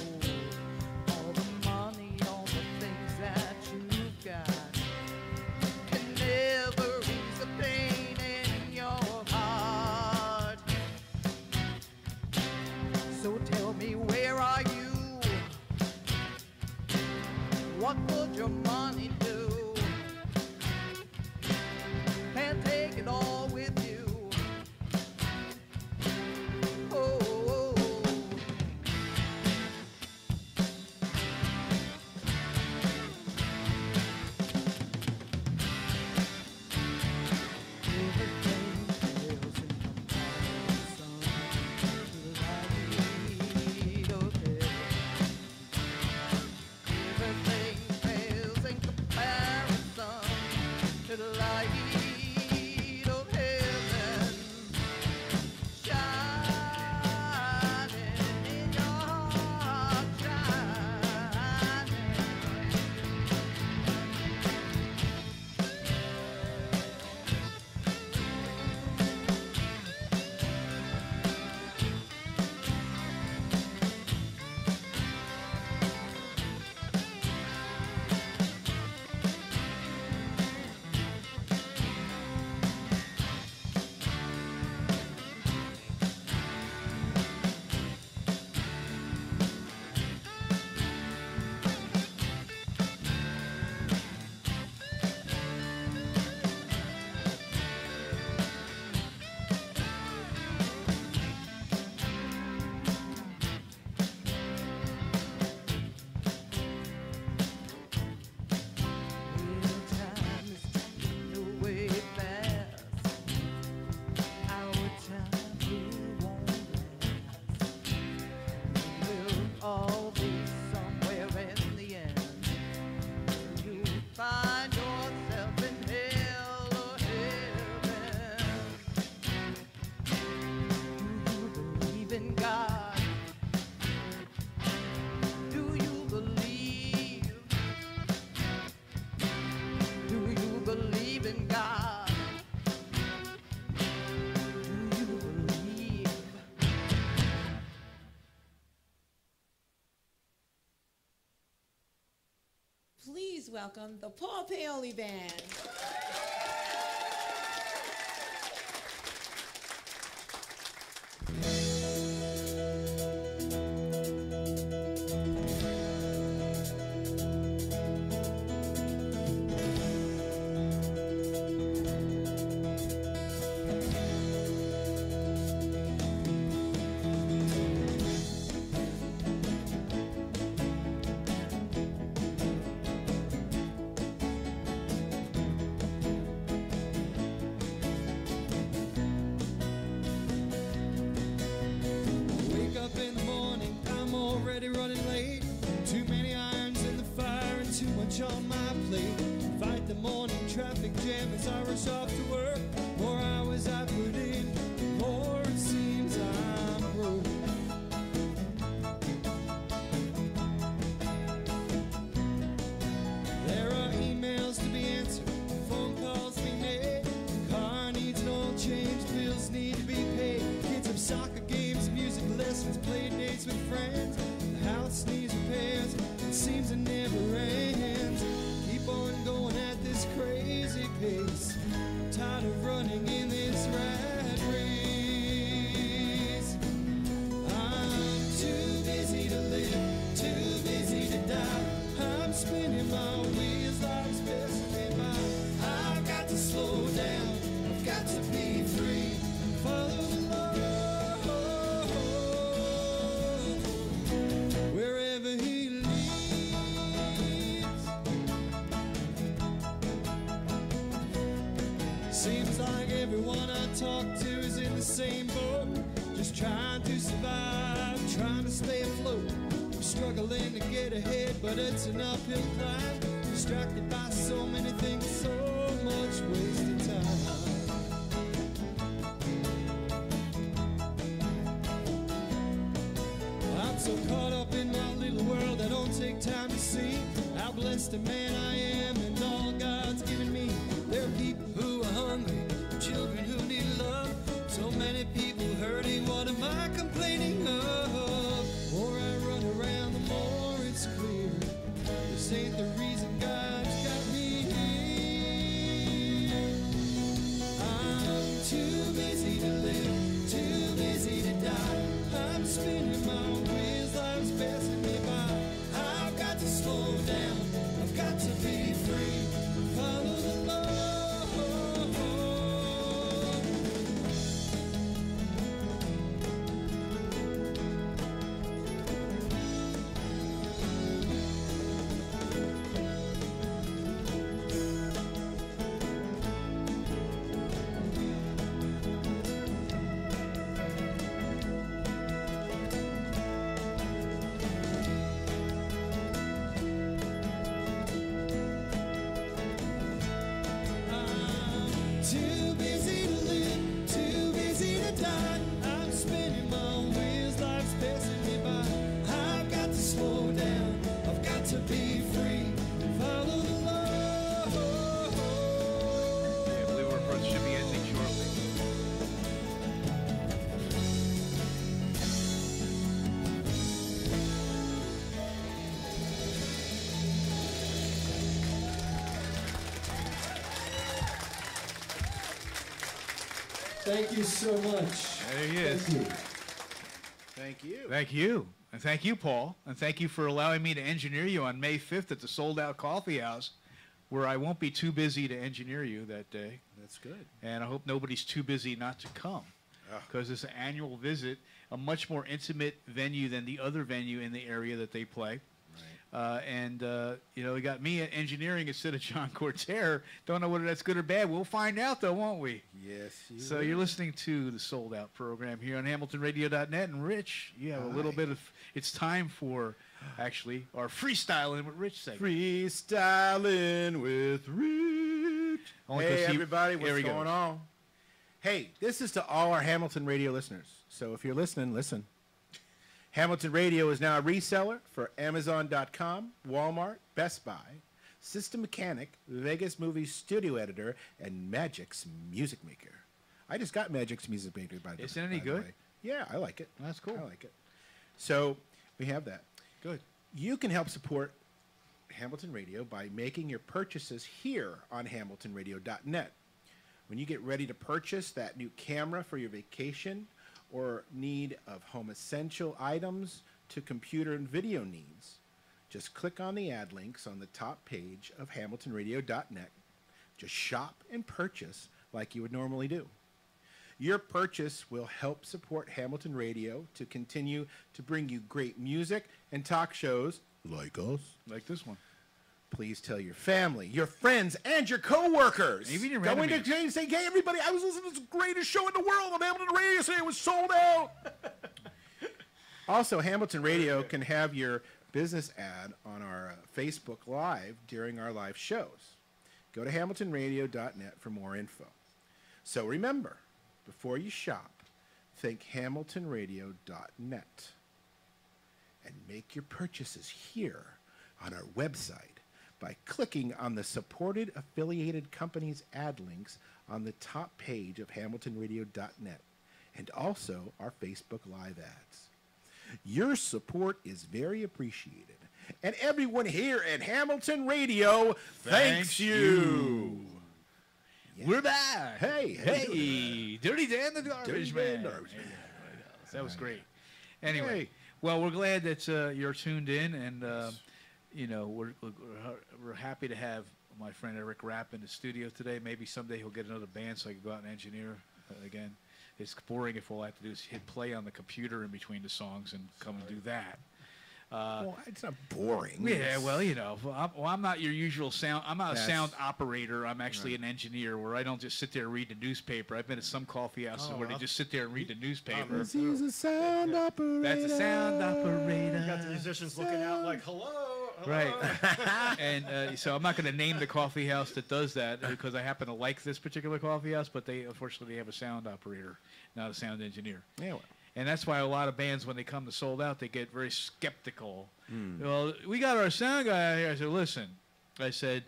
All the money, all the things that you've got can never ease the pain in your heart. So tell me, where are you? What would your money do? Can't take it all with you. Oh, oh, oh. Everything pales in comparison to the light of heaven. Everything pales in comparison to the light of heaven. Shining in your heart, shining. Well, time is ticking away fast. Our time here won't last. We'll all be somewhere in the end. You'll find yourself in hell or heaven. Do you believe in God? Do you believe? Do you believe in God? Do you believe? Please welcome the Paul Paoli Band. Seems like everyone I talk to is in the same boat. Just trying to survive, trying to stay afloat. I'm struggling to get ahead, but it's an uphill climb. Distracted by so many things, so much wasted time. I'm so caught up in my little world, I don't take time to see how blessed a man I am and all God's given me. There are people who are hungry, children who need love. So many people hurting, what am I complaining of? The more I run around, the more it's clear. This ain't the reason God's got me here. I'm too busy to live, too busy to die. I'm spinning my wheels, life's passing me by. I've got to slow down, I've got to be free. Follow the Lord. Too busy to live, too busy to die. I'm spinning my wheels, life's passing me by. I've got to slow down, I've got to be free. Follow the Lord. I believe our approach should be ending shortly. Thank you so much. There he is. Thank you. Thank you. Thank you. And thank you, Paul. And thank you for allowing me to engineer you on May 5th at the Sold Out Coffee House, where I won't be too busy to engineer you that day. That's good. And I hope nobody's too busy not to come, because it's an annual visit, a much more intimate venue than the other venue in the area that they play. You know, we got me at engineering instead of John Cortair. Don't know whether that's good or bad. We'll find out, though, won't we? Yes. So you're listening to the Sold Out program here on HamiltonRadio.net. And Rich, you have a little bit of, it's time for, actually, our Freestyling with Rich segment. Freestyling with Rich. Hey, everybody, what's Here he going goes. on? Hey, this is to all our Hamilton Radio listeners. So if you're listening, listen. Hamilton Radio is now a reseller for Amazon.com, Walmart, Best Buy, System Mechanic, Vegas Movie Studio Editor, and Magic's Music Maker. I just got Magic's Music Maker, by the way. Isn't it any good? Yeah, I like it. That's cool. I like it. So we have that. Good. You can help support Hamilton Radio by making your purchases here on HamiltonRadio.net. When you get ready to purchase that new camera for your vacation, or need of home essential items to computer and video needs, just click on the ad links on the top page of HamiltonRadio.net. Just shop and purchase like you would normally do. Your purchase will help support Hamilton Radio to continue to bring you great music and talk shows like us. Like this one. Please tell your family, your friends, and your coworkers. Even your Go into enemies. and say, hey, everybody, I was listening to the greatest show in the world on Hamilton Radio yesterday. It was sold out. Also, Hamilton Radio can have your business ad on our Facebook Live during our live shows. Go to HamiltonRadio.net for more info. So remember, before you shop, think HamiltonRadio.net and make your purchases here on our website by clicking on the supported affiliated companies ad links on the top page of HamiltonRadio.net and also our Facebook Live ads. Your support is very appreciated, and everyone here at Hamilton Radio thanks you. Yeah. We're back. Hey, Dirty Dan the Garbage Man. That was great. Anyway, well, we're glad that you're tuned in, and you know, we're happy to have my friend Eric Rapp in the studio today. Maybe someday he'll get another band so I can go out and engineer again. It's boring if all I have to do is hit play on the computer in between the songs and come and do that. Well, it's not boring. Yeah, well, you know, I'm not your usual sound. I'm not a That's- sound operator. I'm actually an engineer where I don't just sit there and read the newspaper. I've been at some coffee houses where they just sit there and read the newspaper. He's a sound operator. That's a sound operator. You got the musicians looking out like, hello, hello. Right. And so I'm not going to name the coffee house that does that because I happen to like this particular coffee house, but they unfortunately have a sound operator, not a sound engineer. Yeah, well. And that's why a lot of bands, when they come to Sold Out, they get very skeptical. Well, we got our sound guy out here. I said, listen, I said,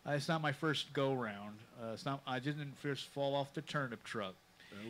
it's not my first go-round. It's not. I didn't first fall off the turnip truck.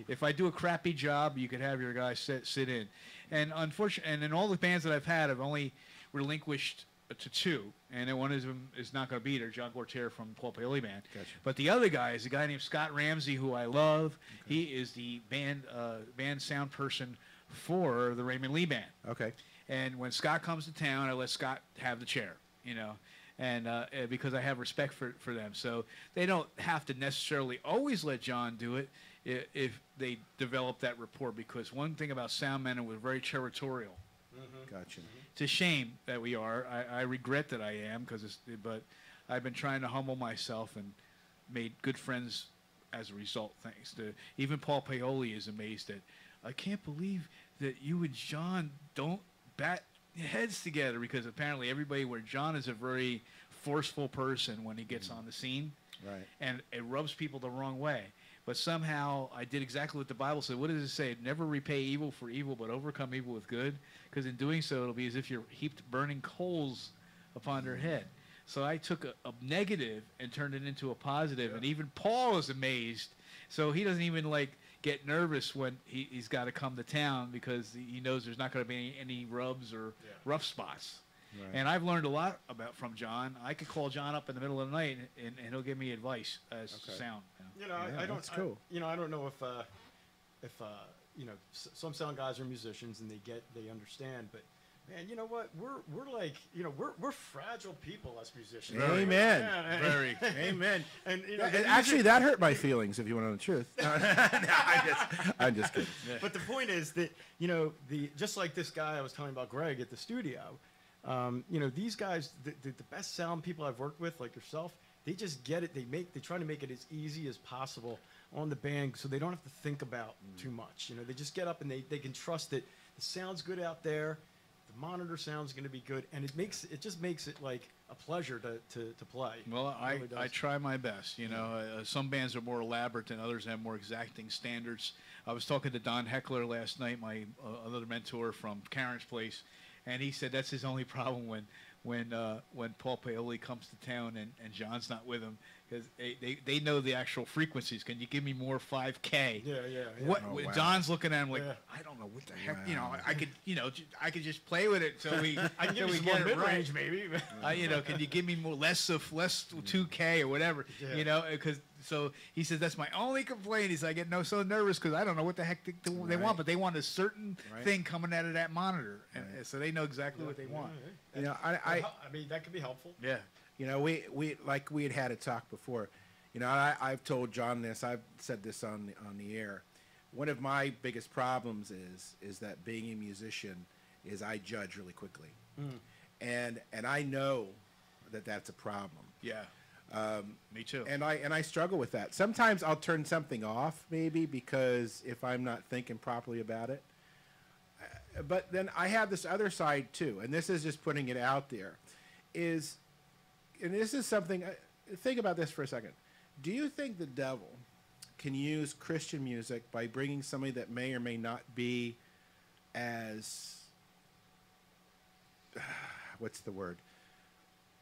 If I do a crappy job, you could have your guy sit in. And unfortunately, and in all the bands that I've had, I've only relinquished to two, and then one of them is not going to be there, John Gortier from Paul Paoli Band. Gotcha. But the other guy is a guy named Scott Ramsey, who I love. Okay. He is the band sound person for the Raymond Lee Band. Okay. And when Scott comes to town, I let Scott have the chair, you know, and because I have respect for them. So they don't have to necessarily always let John do it if they develop that rapport, because one thing about sound men, we're very territorial. Gotcha. It's a shame that we are. I regret that I am, but I've been trying to humble myself and made good friends as a result. Thanks to even Paul Paoli is amazed that I can't believe that you and John don't bat heads together, because apparently everybody where John is a very forceful person when he gets on the scene, right? And it rubs people the wrong way. But somehow I did exactly what the Bible said. What does it say? Never repay evil for evil, but overcome evil with good. Because in doing so, it'll be as if you're heaped burning coals upon their head. So I took a negative and turned it into a positive. Yeah. And even Paul is amazed. So he doesn't even get nervous when he's got to come to town, because he knows there's not going to be any rubs or rough spots. Right. And I've learned a lot from John. I could call John up in the middle of the night, and he'll give me advice as to sound. You know, I don't. That's cool. I don't know if some sound guys are musicians and they understand, but man, you know what? We're fragile people as musicians. Amen. Very. Amen. And actually, that hurt my feelings. If you want to know the truth, I'm just kidding. But the point is that just like this guy I was telling about, Greg at the studio. These guys, the best sound people I've worked with, like yourself, they just get it. They try to make it as easy as possible on the band, so they don't have to think about too much. They just get up and they can trust that the sound's good out there, the monitor sound's going to be good, and it just makes it like a pleasure to play. Well, I try my best. Some bands are more elaborate than others, have more exacting standards. I was talking to Don Heckler last night, my another mentor from Karen's Place. And he said that's his only problem when Paul Paoli comes to town and John's not with him, because they know the actual frequencies. Can you give me more 5K? Yeah. What John's looking at him like, I don't know what the heck. I could just play with it so we I can give you some get more it mid-range right. maybe. Can you give me less 2K or whatever? Yeah. Because. So he says, that's my only complaint. He's I get so nervous because I don't know what the heck they want, but they want a certain thing coming out of that monitor, and so they know exactly what they want. I mean, that could be helpful. Yeah. We had a talk before. I've told John this. I've said this on the air. One of my biggest problems is that being a musician is I judge really quickly, and I know that that's a problem. Yeah. Me too. And I struggle with that. Sometimes I'll turn something off, maybe, because if I'm not thinking properly about it. But then I have this other side too, and this is just putting it out there. And this is something. Think about this for a second. Do you think the devil can use Christian music by bringing somebody that may or may not be as what's the word?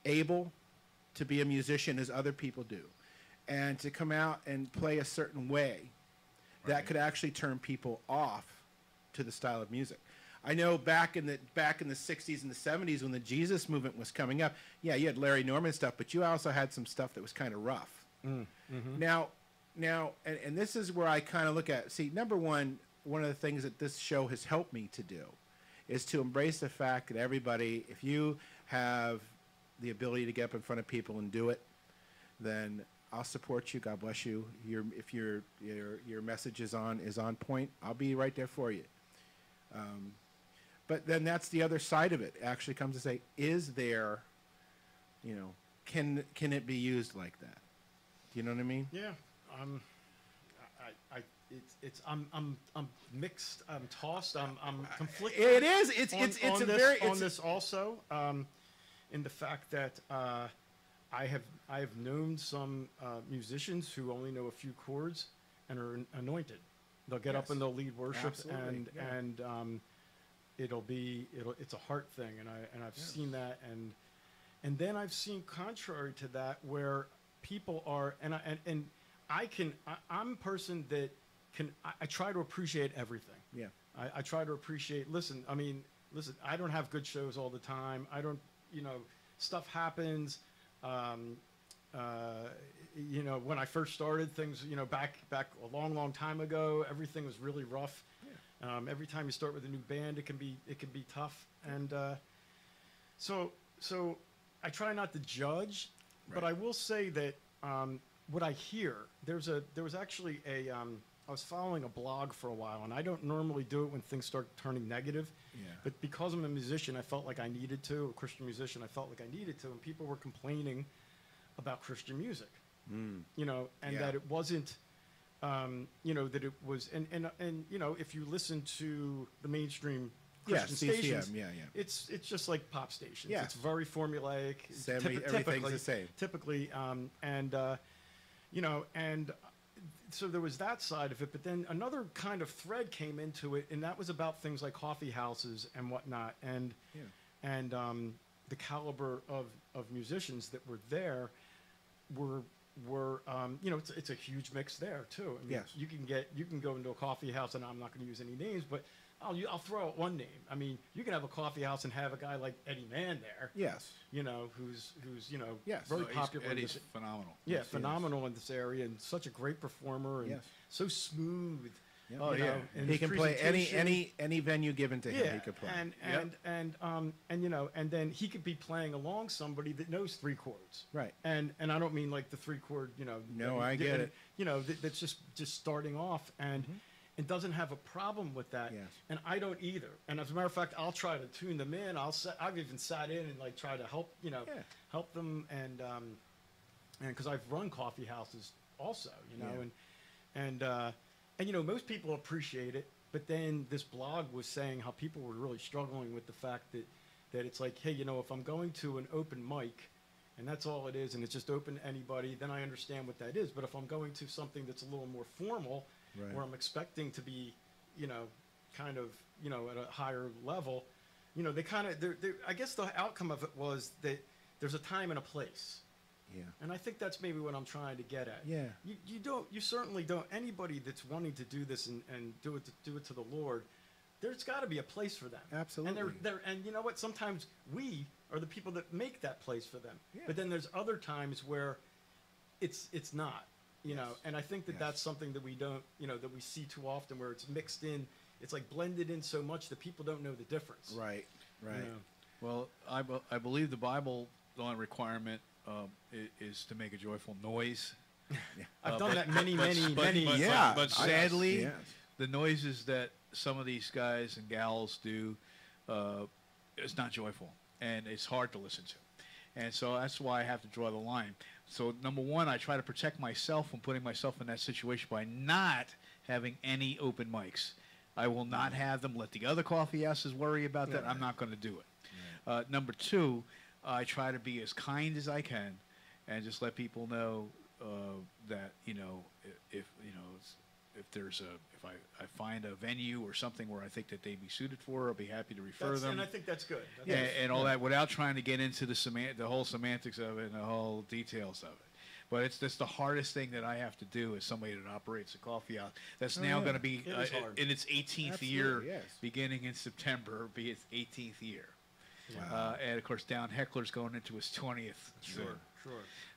Able to be a musician as other people do, and to come out and play a certain way that could actually turn people off to the style of music? I know back in the 60s and the 70s when the Jesus movement was coming up, you had Larry Norman stuff, but you also had some stuff that was kind of rough. Now, and this is where I kind of look at, number one of the things that this show has helped me to do is to embrace the fact that everybody, if you have the ability to get up in front of people and do it, then I'll support you. God bless you. If your message is on point, I'll be right there for you. But then that's the other side of it. Actually comes to say, is there, you know, can it be used like that? Do you know what I mean? Yeah. I'm mixed. I'm tossed. I'm conflicted. It is. It's a very on this also. In the fact that I have known some musicians who only know a few chords and are anointed. They'll get up and they'll lead worship, Absolutely, and it's a heart thing, and I've seen that, and then I've seen contrary to that where people are, I'm a person that I try to appreciate everything. Yeah. I try to appreciate. Listen, I don't have good shows all the time. I don't, stuff happens. When I first started things, back a long time ago, everything was really rough. Yeah. Every time you start with a new band, it can be tough. And so I try not to judge, but I will say that what I hear, there was actually I was following a blog for a while, and I don't normally do it when things start turning negative. Yeah. But because I'm a musician, I felt like I needed to, a Christian musician, I felt like I needed to, and people were complaining about Christian music, that it wasn't, that it was, and if you listen to the mainstream Christian stations, it's just like pop stations. Yeah. It's very formulaic. Everything's the same. Typically, so there was that side of it, but then another kind of thread came into it, and that was about things like coffee houses and whatnot, and the caliber of musicians that were there were it's a huge mix there too. I mean, you can go into a coffee house, and I'm not going to use any names, but I'll throw out one name. I mean, you can have a coffee house and have a guy like Eddie Mann there. Yes. Who's very popular. Eddie's phenomenal. Yeah, yes, phenomenal in this area, and such a great performer, and so smooth. Yep. Oh yeah, he can play any venue given to him. He could play. And then he could be playing along somebody that knows 3 chords. Right. And I don't mean like the 3 chord. No, I get it. That's just starting off and doesn't have a problem with that. Yes. And I don't either. And as a matter of fact, I'll try to tune them in. I've even sat in and like try to help help them, and because I've run coffee houses also, and most people appreciate it, but then this blog was saying how people were really struggling with the fact that it's like, hey, if I'm going to an open mic, and that's all it is, and it's just open to anybody, then I understand what that is. But if I'm going to something that's a little more formal, where I'm expecting to be, kind of, at a higher level, they kind of, I guess the outcome of it was that there's a time and a place. Yeah. And I think that's maybe what I'm trying to get at. Yeah. You certainly don't, anybody that's wanting to do this and do it to the Lord, there's got to be a place for them. Absolutely. And you know what? Sometimes we are the people that make that place for them. Yeah. But then there's other times where it's not, and I think that's something that we don't, that we see too often, where it's mixed in, it's like blended in so much that people don't know the difference. Right. Well, I believe the Bible requirement is to make a joyful noise. I've done that many. But sadly, the noises that some of these guys and gals do is not joyful, and it's hard to listen to. And so that's why I have to draw the line. So number one, I try to protect myself from putting myself in that situation by not having any open mics. I will not have them. Let the other coffee houses worry about that. I'm not going to do it. Number two, I try to be as kind as I can, and just let people know that if I find a venue or something where I think that they'd be suited for, I'll be happy to refer them. And I think that's good. And all that, without trying to get into the whole semantics of it and the whole details of it. But it's just the hardest thing that I have to do as somebody that operates a coffee house. That's now going to be in its 18th year, beginning in September, be its 18th year. Wow. And of course, Don Heckler's going into his 20th. Sure.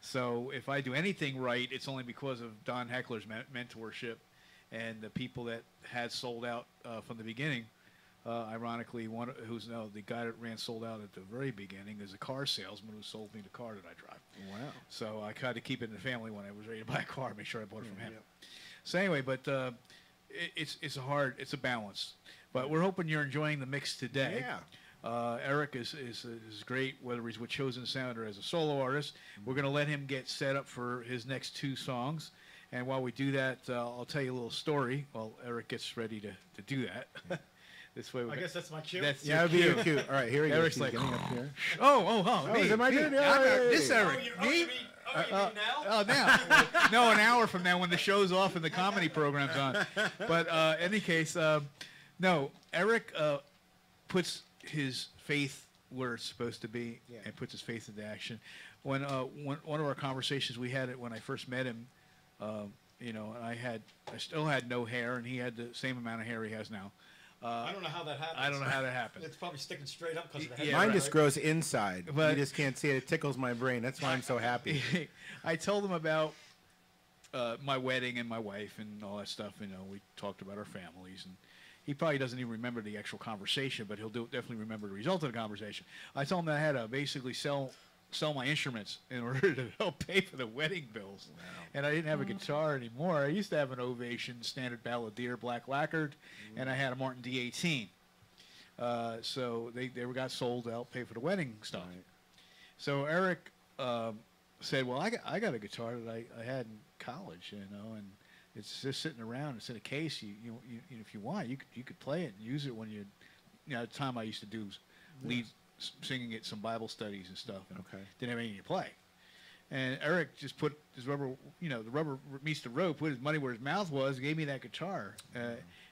So if I do anything right, it's only because of Don Heckler's mentorship and the people that had sold out from the beginning. Ironically, the guy that ran Sold Out at the very beginning is a car salesman who sold me the car that I drive. Wow. So I tried to keep it in the family when I was ready to buy a car, make sure I bought it from him. So anyway, but it's a balance. But we're hoping you're enjoying the mix today. Yeah. Eric is great, whether he's with Chosen Sound or as a solo artist. We're going to let him get set up for his next 2 songs. And while we do that, I'll tell you a little story while Eric gets ready to do that. This way, I guess that's my cue. That's Yeah, your that'd be your cue. cue. All right, here we go. Eric's She's like, getting up here. oh, Oh, is it my turn? This Yay. Eric. You mean now? Oh, now. No, an hour from now when the show's off and the comedy program's on. But any case, no, Eric puts his faith where it's supposed to be and puts his faith into action. When one of our conversations we had it when I first met him, you know, I still had no hair, and he had the same amount of hair he has now. I don't know how that happens. I don't know how that happened. It's probably sticking straight up because of the head. Yeah, Mine right. just grows inside. But- You just can't see it. It tickles my brain. That's why I'm so happy. I told him about my wedding and my wife and all that stuff. You know, we talked about our families, and he probably doesn't even remember the actual conversation, but he'll definitely remember the result of the conversation. I told him that I had to basically sell my instruments in order to help pay for the wedding bills. Wow. And I didn't have a guitar anymore. I used to have an Ovation Standard Balladeer black lacquered, and I had a Martin D18. So they got sold to help pay for the wedding stuff. Right. So Eric said, well, I got a guitar that I had in college, you know, and it's just sitting around. It's in a case. You if you want, you could play it and use it when you know, at the time I used to do lead singing at some Bible studies and stuff, and didn't have anything to play. And Eric just put his rubber, you know, the rubber meets the rope, put his money where his mouth was, gave me that guitar.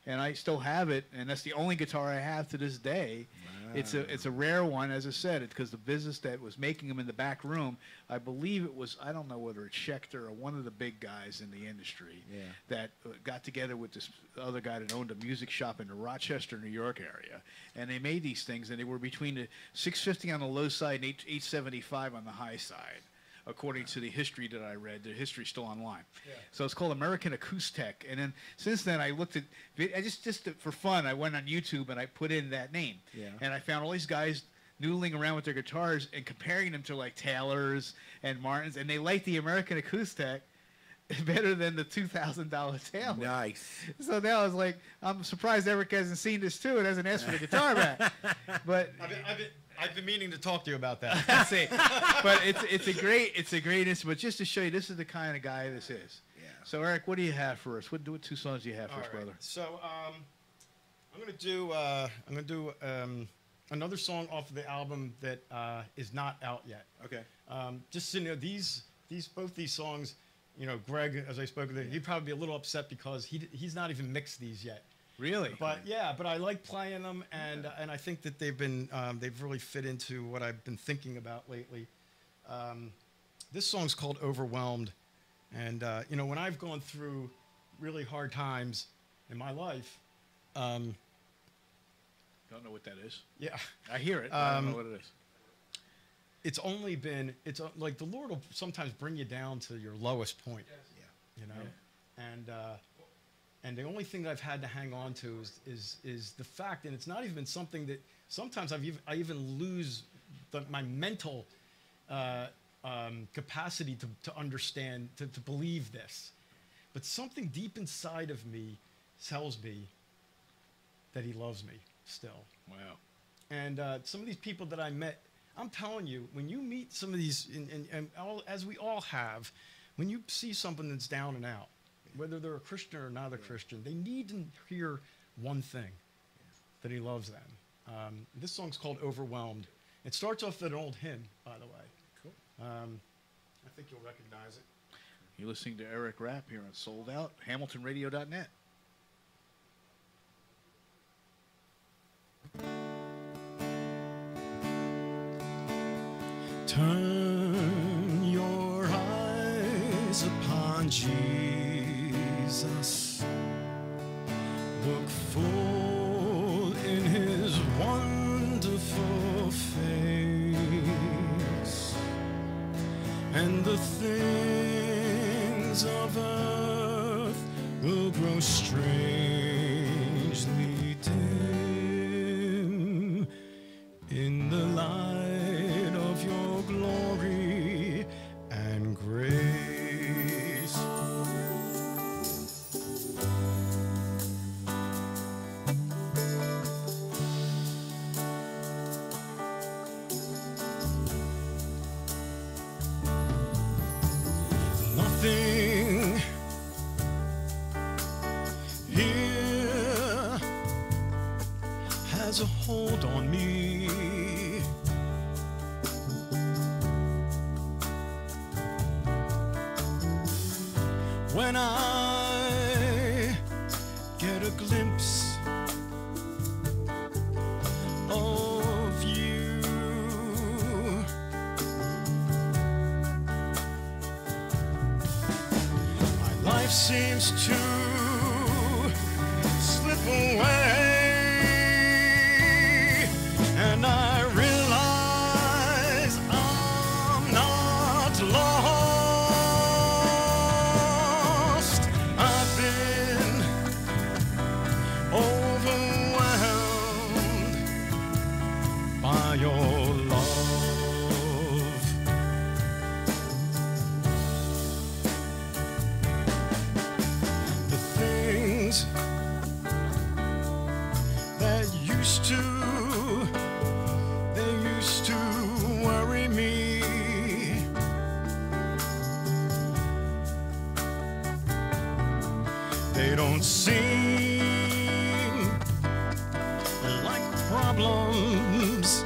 And I still have it, and that's the only guitar I have to this day. Wow. It's a rare one, as I said, because the business that was making them in the back room, I believe it was, I don't know whether it's Schecter or one of the big guys in the industry that got together with this other guy that owned a music shop in the Rochester, New York area, and they made these things, and they were between the $650 on the low side and $875 on the high side. According to the history that I read, the history's still online. Yeah. So it's called American Acoustic. And then since then, I looked at, I just for fun, I went on YouTube and I put in that name. Yeah. And I found all these guys noodling around with their guitars and comparing them to like Taylors and Martins, and they liked the American Acoustic better than the $2,000 Taylor. Nice. So now I was like, I'm surprised Eric hasn't seen this too and hasn't asked for the guitar back. But I've been meaning to talk to you about that. That's it. But it's a great instrument. Just to show you, this is the kind of guy this is. Yeah. So Eric, what do you have for us? What 2 songs do you have for us, brother? So I'm gonna do another song off of the album that is not out yet. Okay. Just so you know, both these songs, you know, Greg, as I spoke with him, he'd probably be a little upset because he's not even mixed these yet. Really? But yeah, but I like playing them, and I think that they've really fit into what I've been thinking about lately. This song's called "Overwhelmed," and you know, when I've gone through really hard times in my life, don't know what that is. Yeah, I hear it. But I don't know what it is. It's like the Lord will sometimes bring you down to your lowest point. Yes. Yeah. You know, and the only thing that I've had to hang on to is the fact, and it's not even something that sometimes I even lose my mental capacity to understand, to believe this. But something deep inside of me tells me that he loves me still. Wow. And some of these people that I met, I'm telling you, when you meet some of these, as we all have, when you see something that's down and out, whether they're a Christian or not a Christian, they need to hear one thing, that he loves them. This song's called "Overwhelmed." It starts off with an old hymn, by the way. Cool. I think you'll recognize it. You're listening to Eric Rapp here on Sold Out, HamiltonRadio.net. Turn your eyes upon Jesus. Look full in his wonderful face, and the things of earth will grow strangely dim in the light of your glory and grace. has a hold on me. When I get a glimpse of you, my life seems to slip away, and I realize I'm not lost. I've been overwhelmed by your love. The things that used to worry me, they don't seem like problems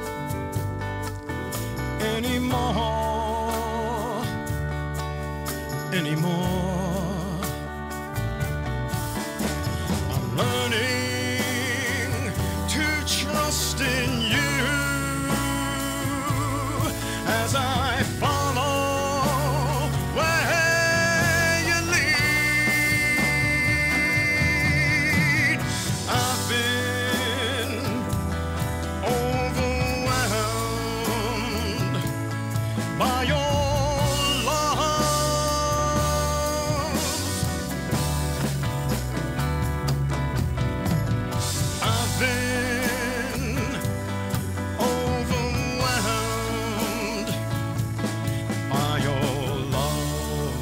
anymore. I'm learning to trust in you as I follow where you lead. I've been overwhelmed by your love. I've been overwhelmed by your love.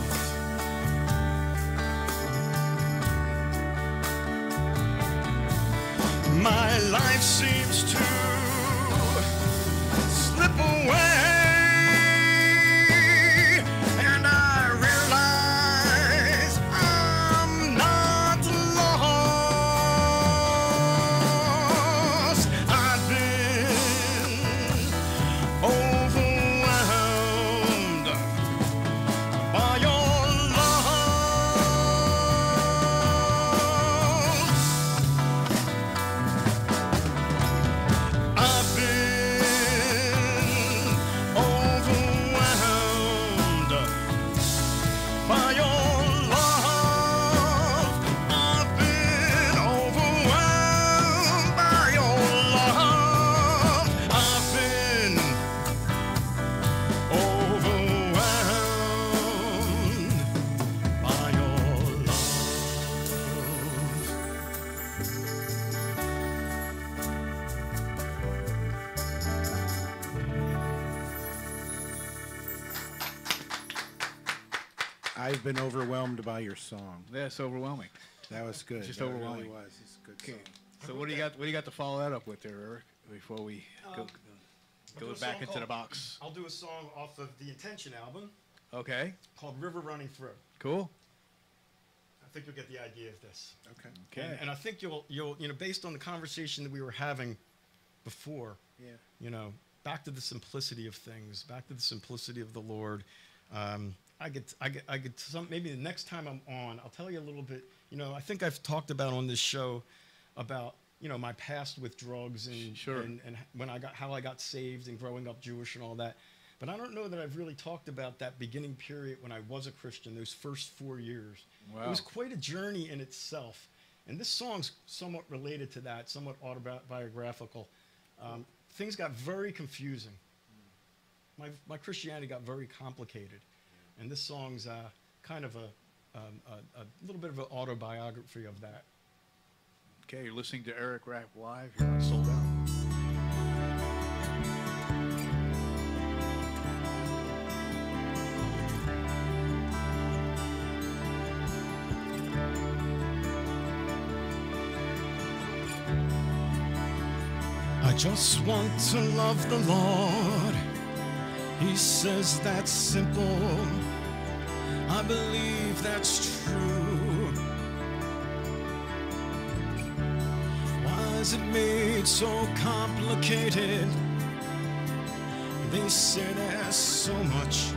My life seems to slip away, and I realize I'm not lost. I've been overwhelmed by your love. I've been overwhelmed by your love. I've been overwhelmed by your love. I've been overwhelmed by your love. I've been overwhelmed by your song. That's overwhelming. That was good. Just That overwhelming. Really was. It's a good Okay. song. So what do you got? What do you got to follow that up with there, Eric? Before we I'll do go a back song into the called- box. I'll do a song off of the Intention album Okay. called River Running Through. Cool. I think you'll get the idea of this. Okay. Okay. And I think you'll based on the conversation that we were having before, Yeah. back to the simplicity of things, back to the simplicity of the Lord. Maybe the next time I'm on, I'll tell you a little bit. I think I've talked about on this show about my past with drugs and Sure. and when how I got saved and growing up Jewish and all that. But I don't know that I've really talked about that beginning period when I was a Christian, those first 4 years. Wow. It was quite a journey in itself. And this song's somewhat related to that, somewhat autobiographical. Things got very confusing. My Christianity got very complicated. And this song's kind of a little bit of an autobiography of that. Okay, you're listening to Eric Rapp Live. You're on Sold Out. I just want to love the Lord. He says that's simple. I believe that's true. Why has it made so complicated? They say there's so much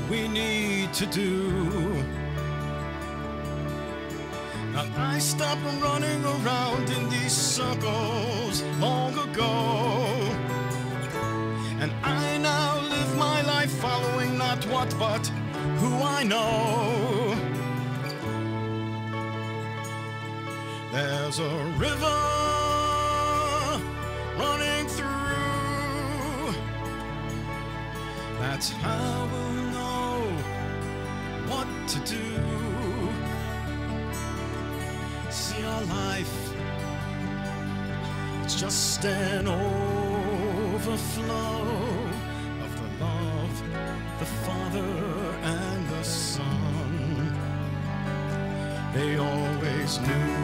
we need to do. Now I stopped running around in these circles long ago, and I now live my life following not what but who I know. There's a river running through. That's how we'll know what to do. See, our life, it's just an overflow of the love, the Father and the Son. They always knew.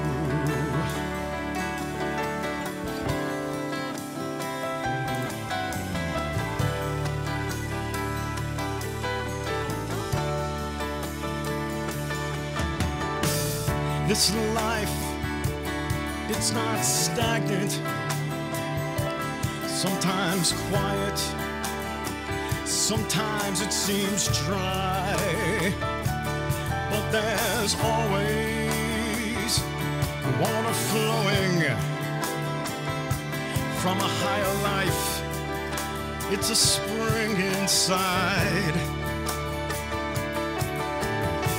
This life, it's not stagnant, sometimes quiet, sometimes it seems dry, but there's always water flowing from a higher life. It's a spring inside.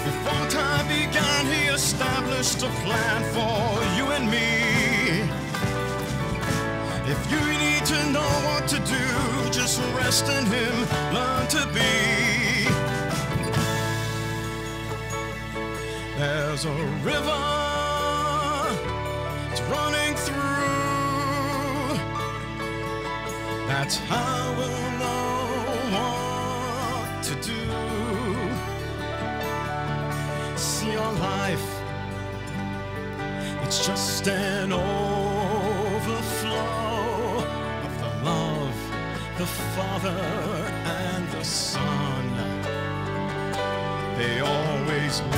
Before time began, he established a plan for you and me. If you need to know what to do, just rest in him, learn to be. There's a river, it's running through. That's how we'll know what to do. See, your life, it's just an overflow of the love, the Father and the Son. They always knew.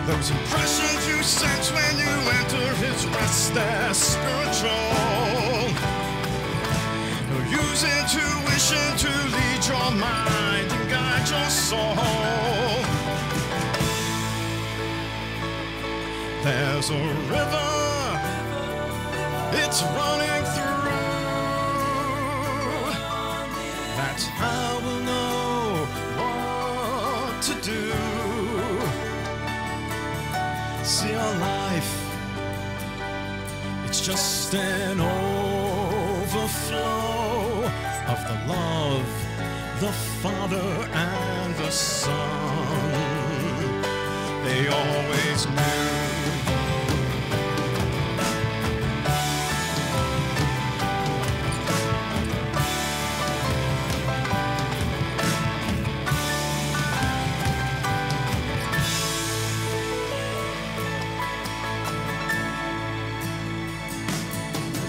Those impressions you sense when you enter his rest, they're spiritual. Use intuition to lead your mind and guide your soul. There's a river, it's running through. That's how we'll know what to do. See, our life, it's just an overflow of the love, the Father and the Son. They always knew.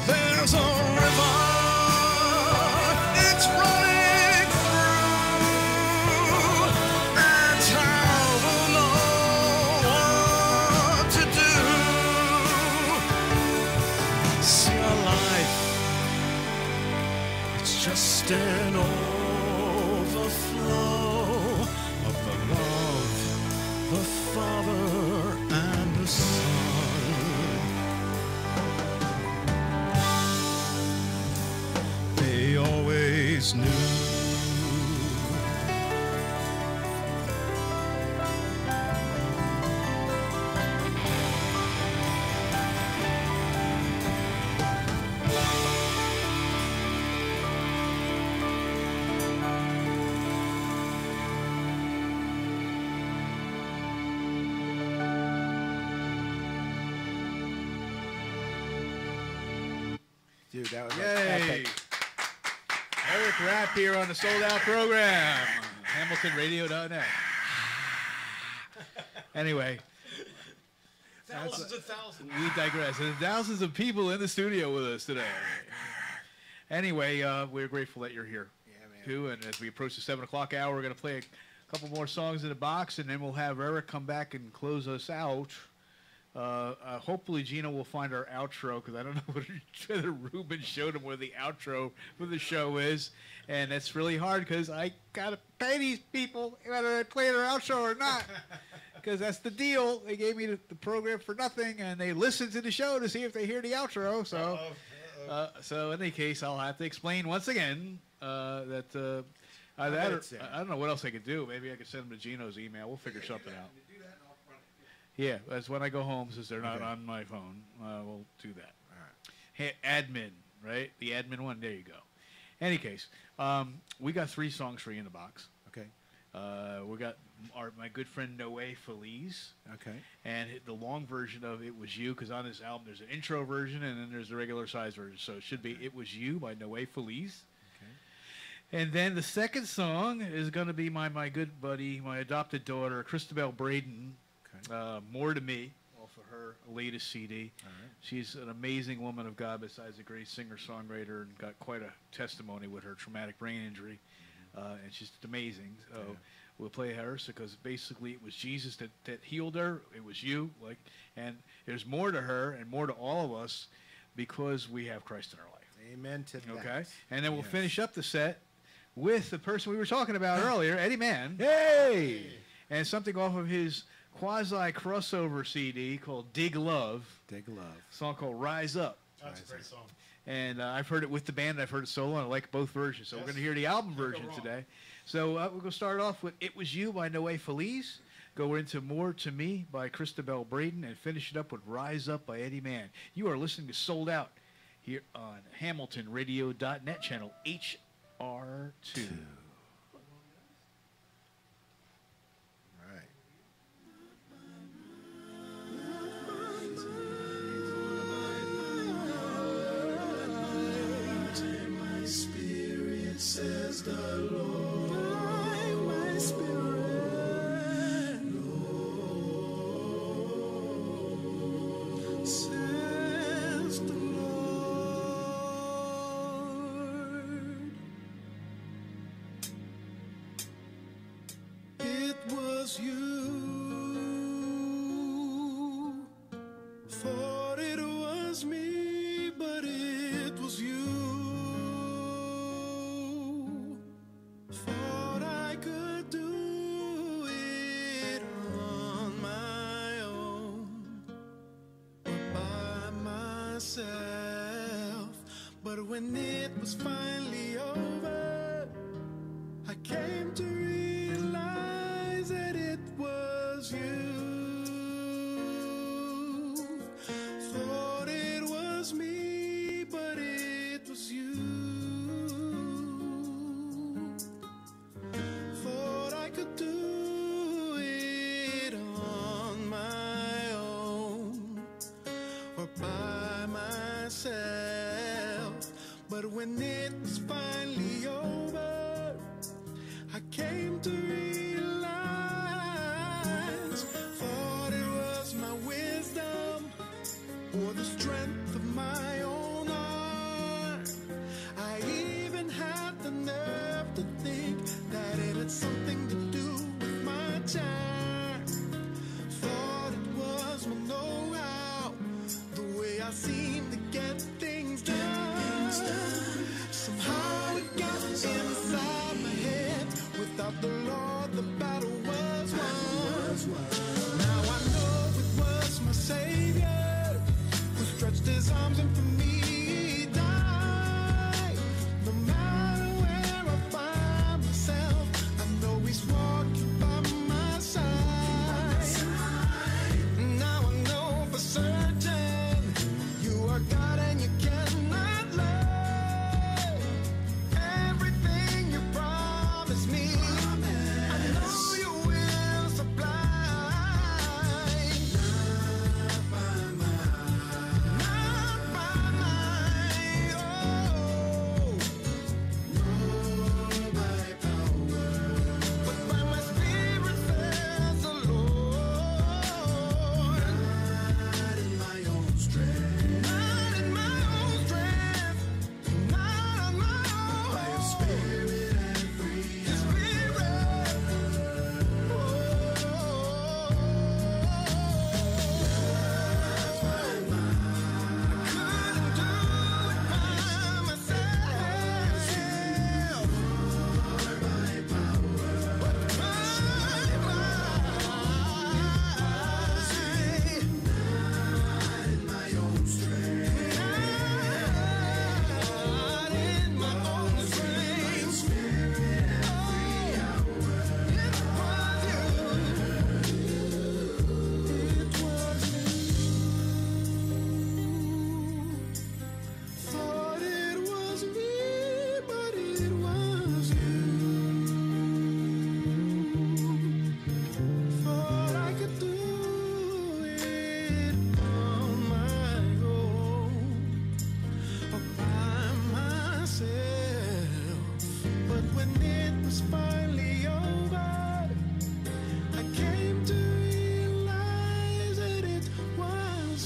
There's a river, it's running through. That's how we'll know what to do. See, our life, it's just an overflow of the love, the Father and the Son. They always knew. Dude, that was like Yay! epic. Eric Rapp here on the Sold Out program, HamiltonRadio.net. Anyway, Thousands of thousands. we digress. There's thousands of people in the studio with us today. Anyway, we're grateful that you're here, too. And as we approach the 7 o'clock hour, we're going to play a couple more songs in the box, and then we'll have Eric come back and close us out. Hopefully Gina will find our outro, because I don't know whether Ruben showed him where the outro for the show is, and that's really hard because I gotta pay these people whether they play their outro or not, because that's the deal. They gave me the program for nothing, and they listen to the show to see if they hear the outro. So, so in any case, I'll have to explain once again that I don't know what else I could do. Maybe I could send them to Gino's email. We'll figure something out. Yeah, that's when I go home, since they're not on my phone. We'll do that. All right. Hey, admin, right? The admin one. There you go. Any case, we got 3 songs for you in the box. Okay. We got my good friend Noe Feliz. Okay. And the long version of It Was You, because on this album there's an intro version and then there's the regular size version. So it should be It Was You by Noe Feliz. Okay. And then the second song is going to be my good buddy, my adopted daughter, Christabel Braden. More to Me, off of her latest CD. All right. She's an amazing woman of God, besides a great singer-songwriter, and got quite a testimony with her traumatic brain injury. And she's amazing. So we'll play her, because basically it was Jesus that healed her. It was you, and there's more to her and more to all of us because we have Christ in our life. Amen to that. Okay, and then we'll finish up the set with the person we were talking about earlier, Eddie Mann. Hey! And something off of his quasi-crossover CD called Dig Love. Dig Love. A song called Rise Up. That's a great song. And I've heard it with the band, and I've heard it solo, and I like both versions. So we're going to hear the album version today. So we're going to start off with It Was You by Noe Feliz, go into More to Me by Christabel Braden, and finish it up with Rise Up by Eddie Mann. You are listening to Sold Out here on HamiltonRadio.net, channel HR2. Says the Lord, my spirit, Lord, says the Lord. It was you, thought it was me, but it was you. But when it was finally over, I came to realize that it was you. Thought it was me, but it was you. Thought I could do it on my own or by myself. But when it was finally over, I came to realize, thought it was my wisdom or the strength of my own heart. I even had the nerve to think that it had something to do with my time. Thought it was my know-how, the way I seemed to get things done. Somehow it got inside my head. Without the Lord, the it was you. Thought I could do it on my own, or by myself. But when it was finally over, I came to realize that it was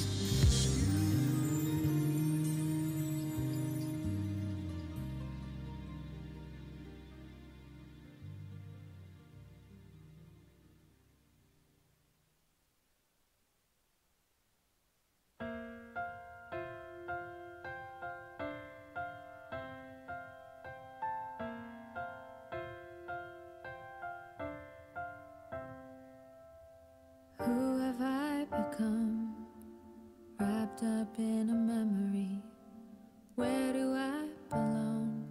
Who have I become? Wrapped up in a memory. Where do I belong?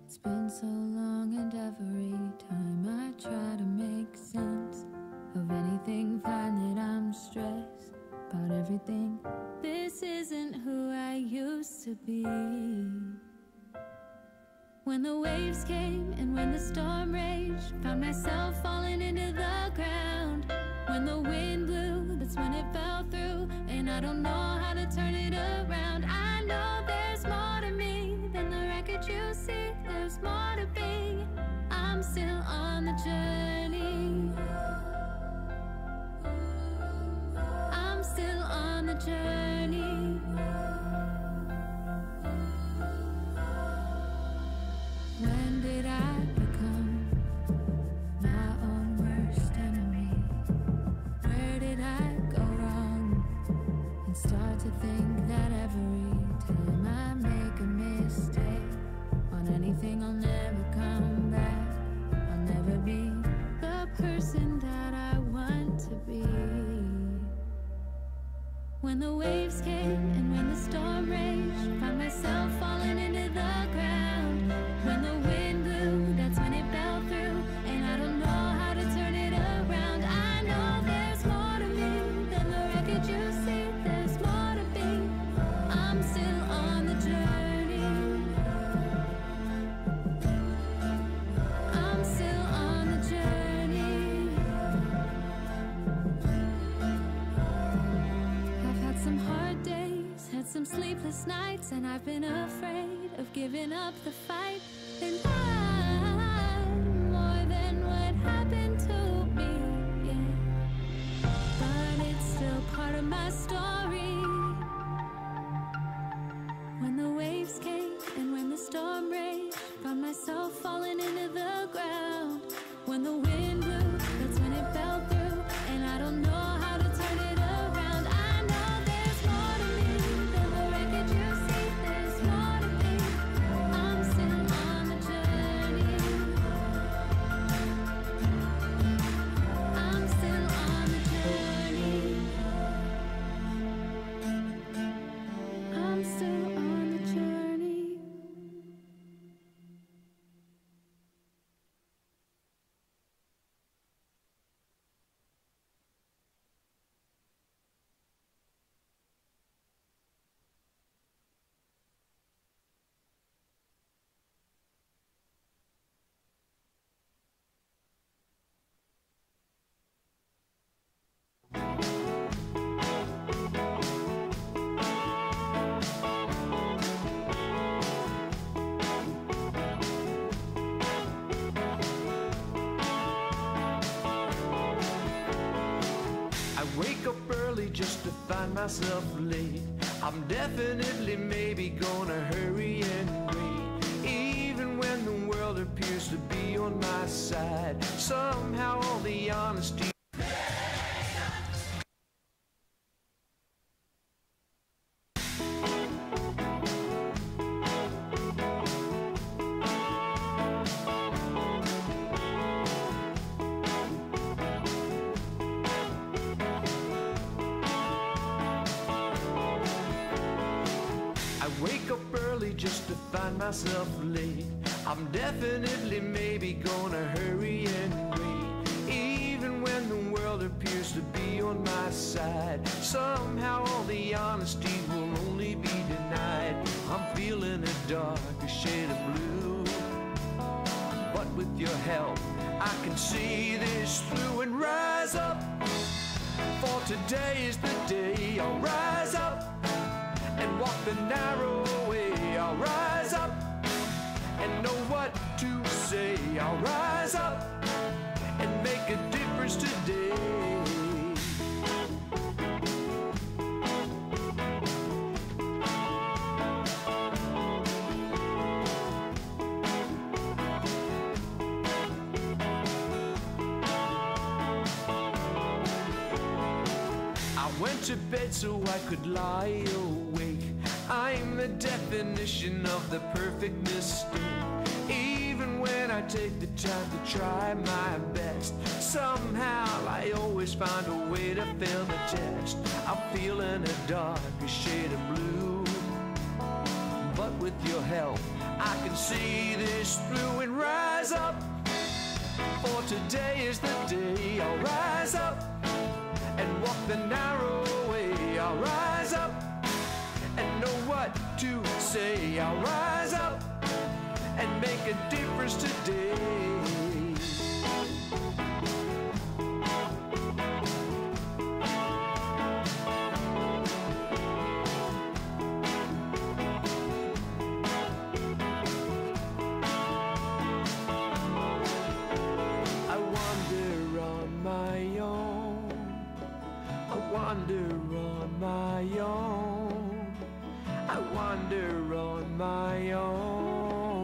It's been so long, and every time I try to make sense of anything, find that I'm stressed about everything. This isn't who I used to be. When the waves came and when the storm raged, found myself falling into the ground. When the wind blew, that's when it fell through, and I don't know how to turn it around. I know there's more to me than the record you see. There's more to be. I'm still on the journey. I'm still on the journey. When did I become my own worst enemy? Where did I go wrong? And start to think that every time I make a mistake on anything, I'll never come back. I'll never be the person that I want to be. When the waves came and when the storm raged, found myself falling into the ground. When the wind blew, that's when it fell through, and I don't know how to turn it around. I know there's more to me than the record you see. There's more to be. I'm still on the journey. I'm still on the journey. I've had some hard days, had some sleepless nights, and I've been afraid of giving up the fight. And I'm more than what happened to me, yeah. But it's still part of my story. When the waves came and when the storm raged, found myself falling into the ground. When the wind blew, that's when it fell through, and I don't know how to turn it around. I know there's more to me than the record you see. There's more to be. I'm still on the journey. I'm still on the journey. I'm still on the journey. I wake up early just to find myself late. I'm definitely maybe gonna hurry and wait. Even when the world appears to be on my side, somehow all the honesty. I wake up early just to find myself late. I'm definitely maybe gonna hurry and wait. Even when the world appears to be on my side, somehow all the honesty will only be denied. I'm feeling a darker shade of blue. with your help, I can see this through and rise up. For today is the day I'll rise up and walk the narrow way. I'll rise up and know what to say. I'll rise up and make a difference today. Went to bed so I could lie awake. I'm the definition of the perfect mistake. Even when I take the time to try my best, somehow I always find a way to fail the test. I'm feeling a darker shade of blue, but with your help I can see this through and rise up. For today is the day I'll rise up and walk the narrow way. I'll rise up and know what to say. I'll rise up and make a difference today. I wander on my own. I wander on my own. I wander on my own.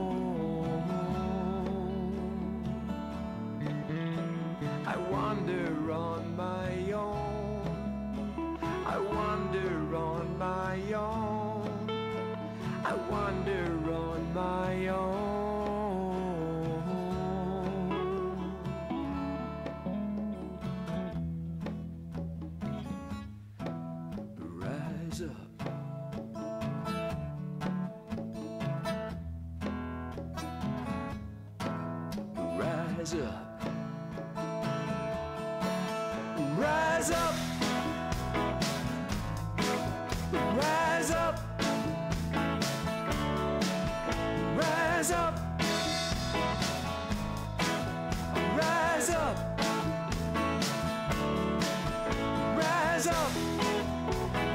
I wander on my own. I wander on my own. I wander on my own. Rise up. Rise up. Rise up. Rise up. Rise up. Rise up. Rise up.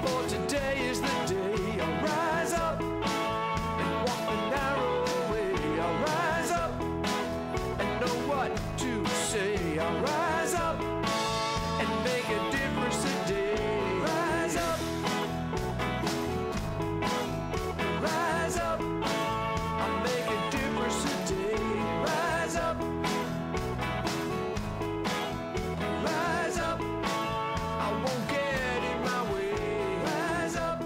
For today is the day I'll rise up and walk the narrow way. I'll rise up and know what to say. I'll rise up and make a difference today. Rise up. Rise up. I'll make a difference today. Rise up. Rise up. I won't get in my way. Rise up.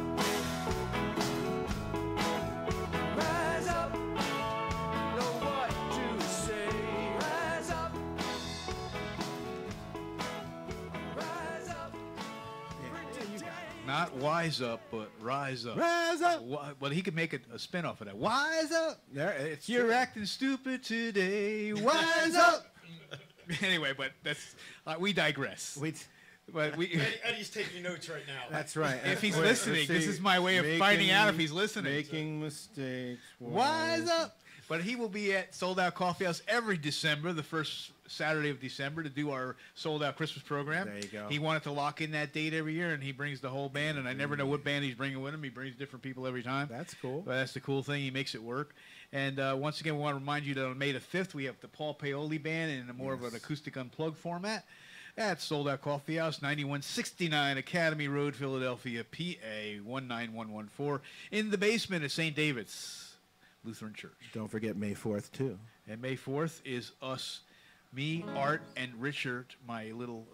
Rise up. Know what to say. Rise up. Rise up. Not wise up, but rise up. Rise up. Well, he could make a spin off of that. Wise up. There, it's You're true. acting stupid today. Wise up. Anyway, but that's we digress. But we. Eddie's taking notes right now. That's right. If he's Wait, listening, let's this see. is my way of finding out if he's listening. Making mistakes. Wise up. But he will be at Sold Out Coffee House every December, the first Saturday of December, to do our Sold Out Christmas program. There you go. He wanted to lock in that date every year, and he brings the whole band, and I never know what band he's bringing with him. He brings different people every time. That's cool. But that's the cool thing. He makes it work. And once again, we want to remind you that on May the 5th, we have the Paul Paoli Band in a more of an acoustic unplugged format at Sold Out Coffee House, 9169 Academy Road, Philadelphia, PA 19114, in the basement at St. David's Lutheran Church. Don't forget May 4th, too. And May 4th is us, me, Art, and Richard, my little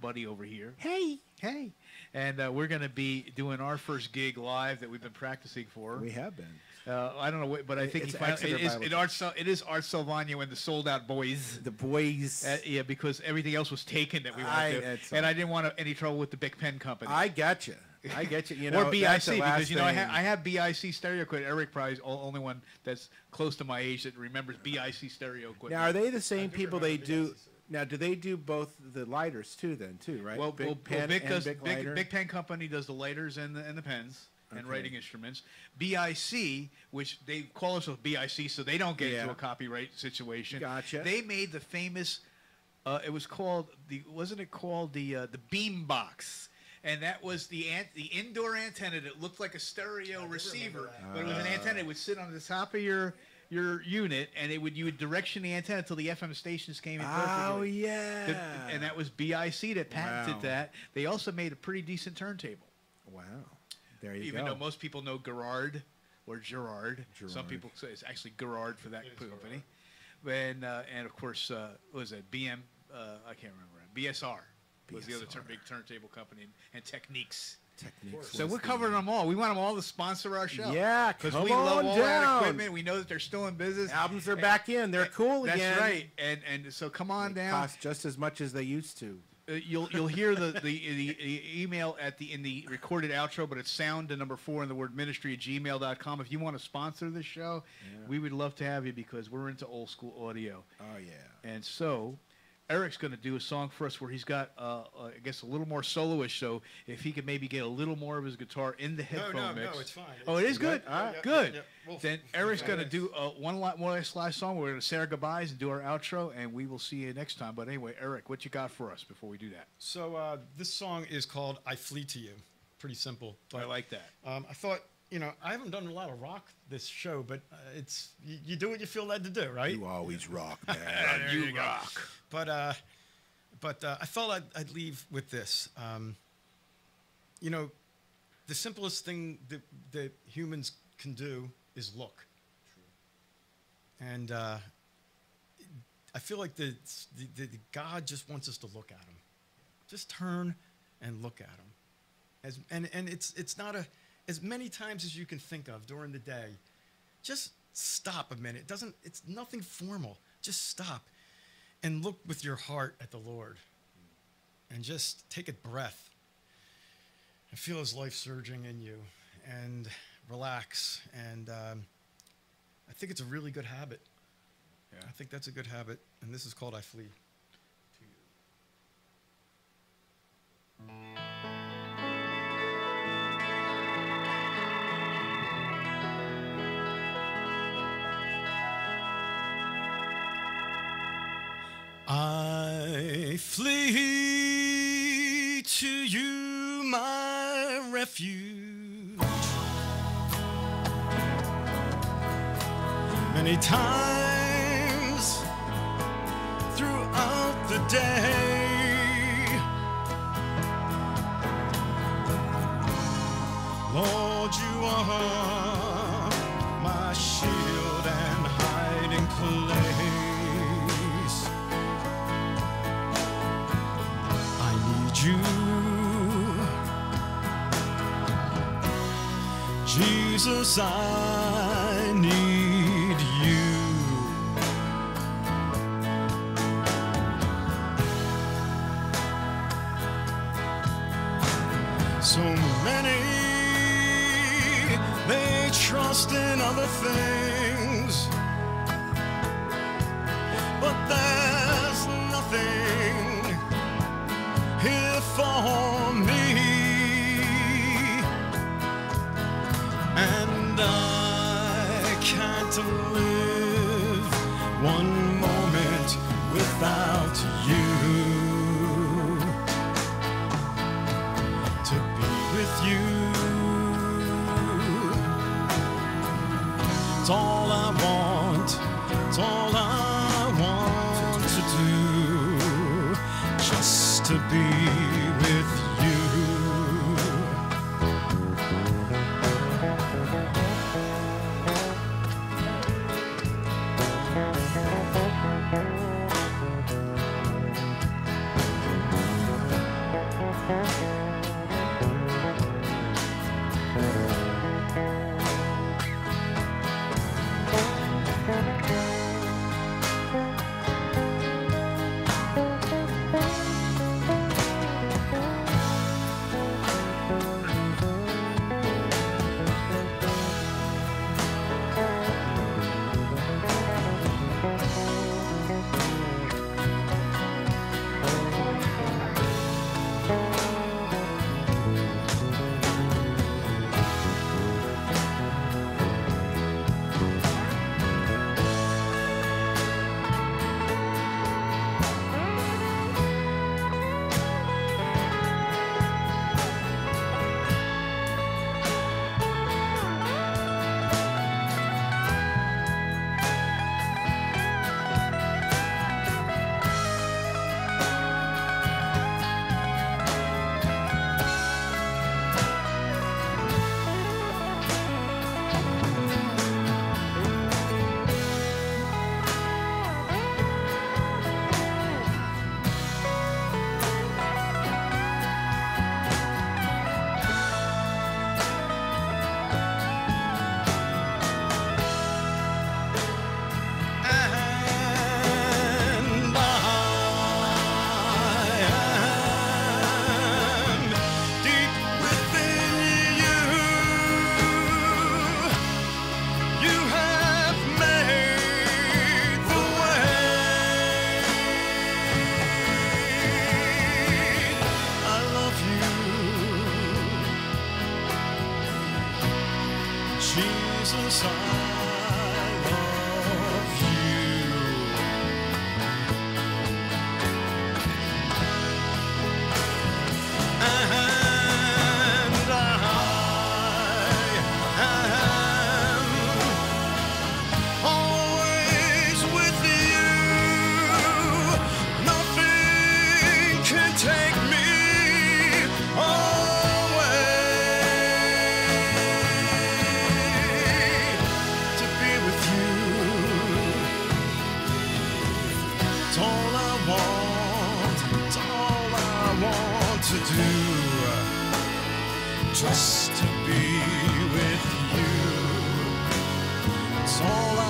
buddy over here. Hey. Hey. And we're going to be doing our first gig live that we've been practicing for. We have been. I don't know, but I think It's he finally, Exeter Bible it is Art Silvano and the Sold Out Boys. The boys. Yeah, because everything else was taken that we wanted to. And I didn't want any trouble with the Big Pen Company. I get you. I get you. You know, or BIC, that's the last because, you know, I thing. have BIC stereo equipment. Eric probably only one that's close to my age that remembers BIC stereo equipment. Now, are they the same people they do? Now, do they do both the lighters, too, then, too, right? Well, Big Pen Big and does, Big lighter? Big Pen Company does the lighters and the pens. and writing instruments. BIC, which they call themselves BIC, so they don't get into a copyright situation. Gotcha. They made the famous. It was called wasn't it called the beam box? And that was the indoor antenna that looked like a stereo receiver, but it was an antenna. It would sit on the top of your unit, and you would direction the antenna until the FM stations came in perfectly. Oh yeah. And that was BIC that patented that. They also made a pretty decent turntable. Wow. There you go. Even though most people know Gerard or Gerard. Some people say it's actually Gerard for that company. And of course, what was that? I can't remember. BSR was the other big turntable company, and Techniques. So we're covering them all. We want them all to sponsor our show. Yeah, because come we love on all down. that equipment. We know that they're still in business. Albums are back in. They're cool again. That's right. And so come on down. Cost just as much as they used to. You'll hear the email in the recorded outro, but it's sound and number 4 in the word ministry@gmail.com. If you want to sponsor this show, we would love to have you because we're into old school audio. Oh yeah. And so Eric's going to do a song for us where he's got, I guess, a little more soloish. So if he could maybe get a little more of his guitar in the headphone mix. No, it's fine. Oh, it is good? All right. Good. Yeah, well, Then Eric's going to do one last song. We're going to say our goodbyes and do our outro, and we will see you next time. But anyway, Eric, what you got for us before we do that? So this song is called "I Flee to You." Pretty simple. But, I like that. I thought, I haven't done a lot of rock this show, but it's you do what you feel led to do, right? You always rock, man. You rock. But I thought I'd leave with this. The simplest thing that humans can do is look. True. And I feel like the God just wants us to look at him. Just turn and look at him. And it's not as many times as you can think of during the day. Just stop a minute. It's nothing formal. Just stop and look with your heart at the Lord. And just take a breath. And feel his life surging in you. And relax. And I think it's a really good habit. Yeah. I think that's a good habit. And this is called "I Flee to You." I flee to you, my refuge. Many times throughout the day, Lord, you are my shield and hiding place. You, Jesus, I need you. So many, they trust in other things, but there's nothing here for me, and I can't live one moment without you. To be with you, it's all I want, it's all I want to do, just to be with you. 'cause I love you. And I am always with you. Nothing can take me away. To be with you, it's all I want. It's all I want to do. Just to be with you. It's all I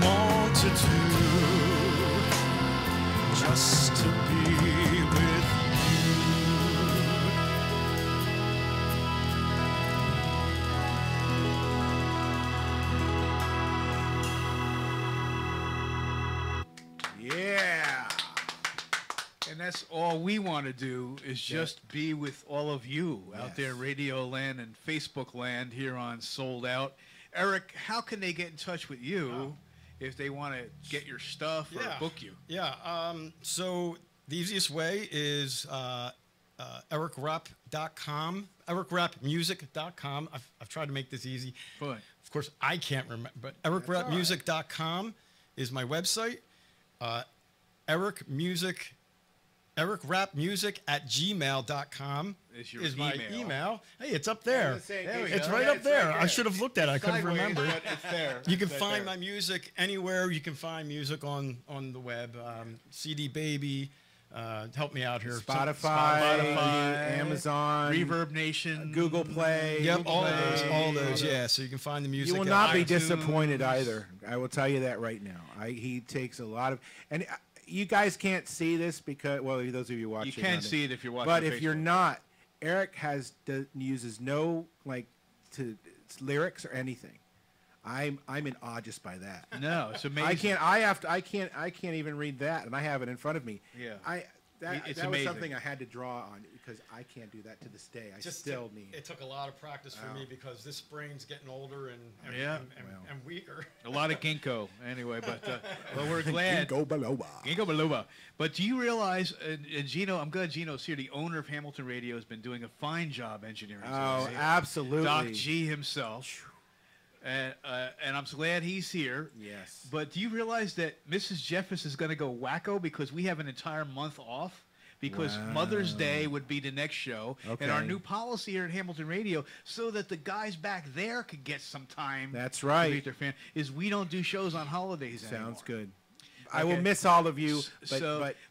want to do. Just to be with Yeah. And that's all we want to do is just be with all of you out there, Radio Land and Facebook Land here on Sold Out. Eric, how can they get in touch with you if they want to get your stuff or book you? Yeah. So the easiest way is ericrapp.com, ericrappmusic.com. I've tried to make this easy. Fine. Of course, I can't remember, but ericrappmusic.com is my website. ericrappmusic@gmail.com is my email. email. Hey, it's up there. There we It's go. right Yeah, up it's there. right I should have looked at it. I couldn't Sideways, remember. but it's there. You can It's right find there. my music anywhere. You can find music on the web. CD Baby. Help me out here. Spotify, Amazon, Reverb Nation, Google Play. Yep, all Play. those. Yeah, so you can find the music. You will at not be iTunes. disappointed either. I will tell you that right now. He takes a lot of, and you guys can't see this because, well, those of you watching, You can see it if you're watching But on if you're Facebook. not, Eric uses no lyrics or anything. I'm in awe just by that. No, it's amazing. I can't even read that, and I have it in front of me. Yeah. That It's was amazing. something I had to draw on because I can't do that to this day. I still need. It took a lot of practice for me because this brain's getting older and weaker. A lot of ginkgo, anyway. But we're glad. Ginkgo biloba. Ginkgo biloba. But do you realize, and Gino, I'm glad Gino's here. The owner of Hamilton Radio has been doing a fine job engineering. Oh, today. absolutely. Doc G himself. And I'm glad he's here. Yes. But do you realize that Mrs. Jeffers is going to go wacko because we have an entire month off? Because Mother's Day would be the next show. And our Okay. new policy here at Hamilton Radio, so that the guys back there could get some time That's to right. meet their fan, is we don't do shows on holidays anymore. Sounds good. I will Okay. miss all of you,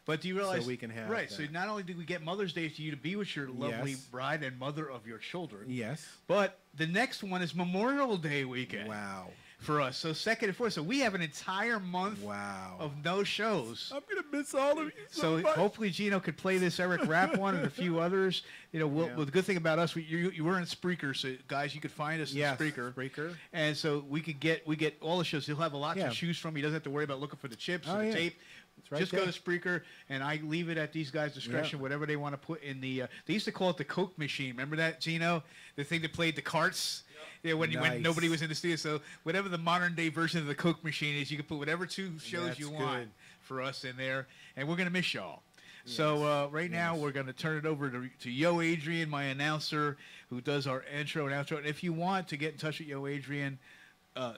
but do you realize? so we can have right. that. So not only do we get Mother's Day for you to be with your lovely Yes. bride and mother of your children, Yes. but the next one is Memorial Day weekend. Wow. For us, so second and fourth, so we have an entire month of no shows. I'm gonna miss all of you. So hopefully Gino could play this Eric Rapp one and a few others. You know, well, the good thing about us, you were in Spreaker, so guys, you could find us in Spreaker. And so we get all the shows. He'll have a lot to choose from. He doesn't have to worry about looking for the chips or the tape. It's right Just there. go to Spreaker, and I leave it at these guys' discretion, whatever they want to put in the. They used to call it the Coke machine. Remember that, Gino? The thing that played the carts. Yeah, when nobody was in the studio. So whatever the modern day version of the Coke machine is, you can put whatever two shows That's you good. want for us in there, and we're gonna miss y'all. So right now we're going to turn it over to Yo Adrian, my announcer, who does our intro and outro. And if you want to get in touch with Yo Adrian,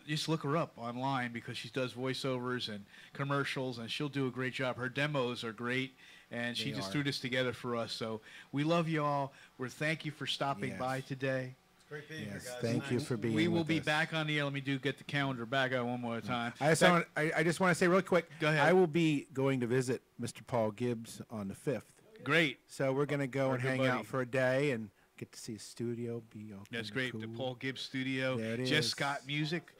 just look her up online because she does voiceovers and commercials, and she'll do a great job. Her demos are great, and she just threw this together for us. So we love you all. We're thank you for stopping by today. Great being Yes, here, guys. thank you for being We will with be us. back on the air. Let me get the calendar back out one more time. I just want to say real quick. Go ahead. I will be going to visit Mr. Paul Gibbs on the 5th. Great. So we're going to go Our and good hang buddy. out for a day and get to see his studio. Be all That's kinda great. The cool. Paul Gibbs studio. There it Just is. Scott Music.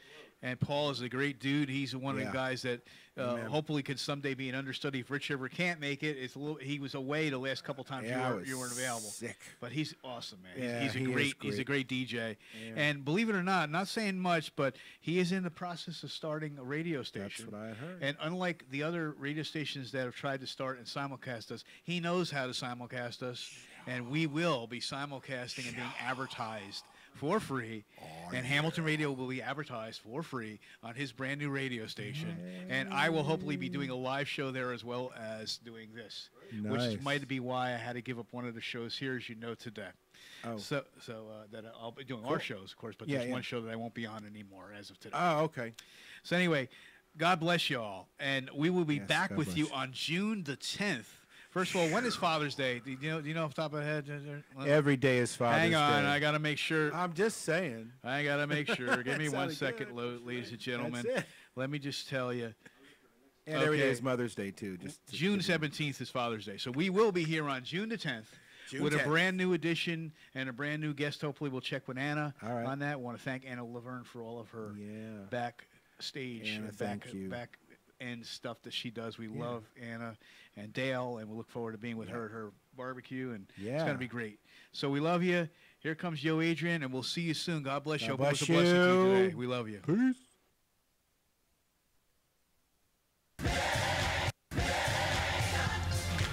And Paul is a great dude. He's one of the Yeah. guys that Amen. hopefully could someday be an understudy if Rich ever can't make it. It's a little. He was away the last couple times Yeah, I was you weren't available. sick. But he's awesome, man. Yeah, he's he is he's a great DJ. Yeah. And believe it or not saying much, but he is in the process of starting a radio station. That's what I heard. And unlike the other radio stations that have tried to start and simulcast us, he knows how to simulcast us, and we will be simulcasting and being advertised for free. And Hamilton Radio will be advertised for free on his brand new radio station. And I will hopefully be doing a live show there as well as doing this, Nice. which might be why I had to give up one of the shows here, as you know, today. Oh. So that I'll be doing Cool. our shows, of course, but Yeah, there's yeah. one show that I won't be on anymore as of today. Oh, okay. So anyway, God bless you all, and we will be Yes, back God with bless you you. on June the 10th. First of all, when is Father's Day? Do you know off the top of the head? Every day is Father's Hang on, Day. I gotta make sure. I'm just saying. I gotta make sure. Give me That 1 sounded second, good. ladies and gentlemen. That's it. Let me just tell you. And every day Okay. is Mother's Day, too. June 17th is Father's Day. So we will be here on June the 10th June with 10th. a brand new edition and a brand new guest. Hopefully we'll check with Anna All right. on that. Want to thank Anna Laverne for all of her backstage Anna, and thank you. back end stuff that she does. We Yeah. love Anna and Dale, and we look forward to being with her at her barbecue, and it's Yeah. going to be great. So we love you. Here comes Yo Adrian, and we'll see you soon. God bless you. God Hope it was bless a blessing to you you. today. We love you. Peace.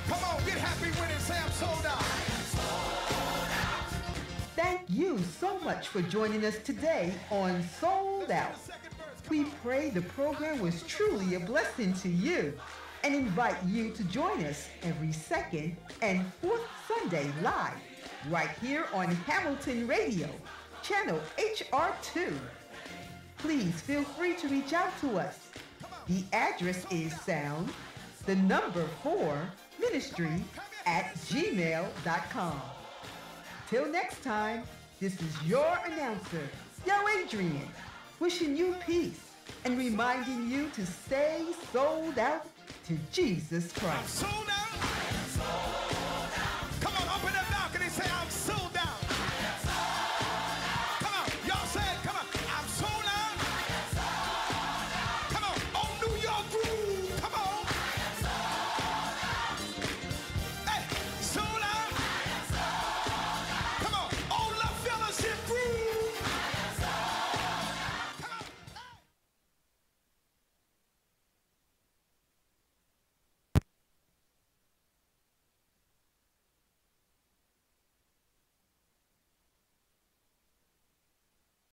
Come on, get happy when it's Sam sold out. Thank you so much for joining us today on Sold Out. We pray the program was truly a blessing to you and invite you to join us every second and fourth Sunday live right here on Hamilton Radio, channel HR2. Please feel free to reach out to us. The address is sound, the number 4, ministry@gmail.com. Till next time, this is your announcer, Yo Adrian, wishing you peace and reminding you to stay sold out to Jesus Christ. Sold out.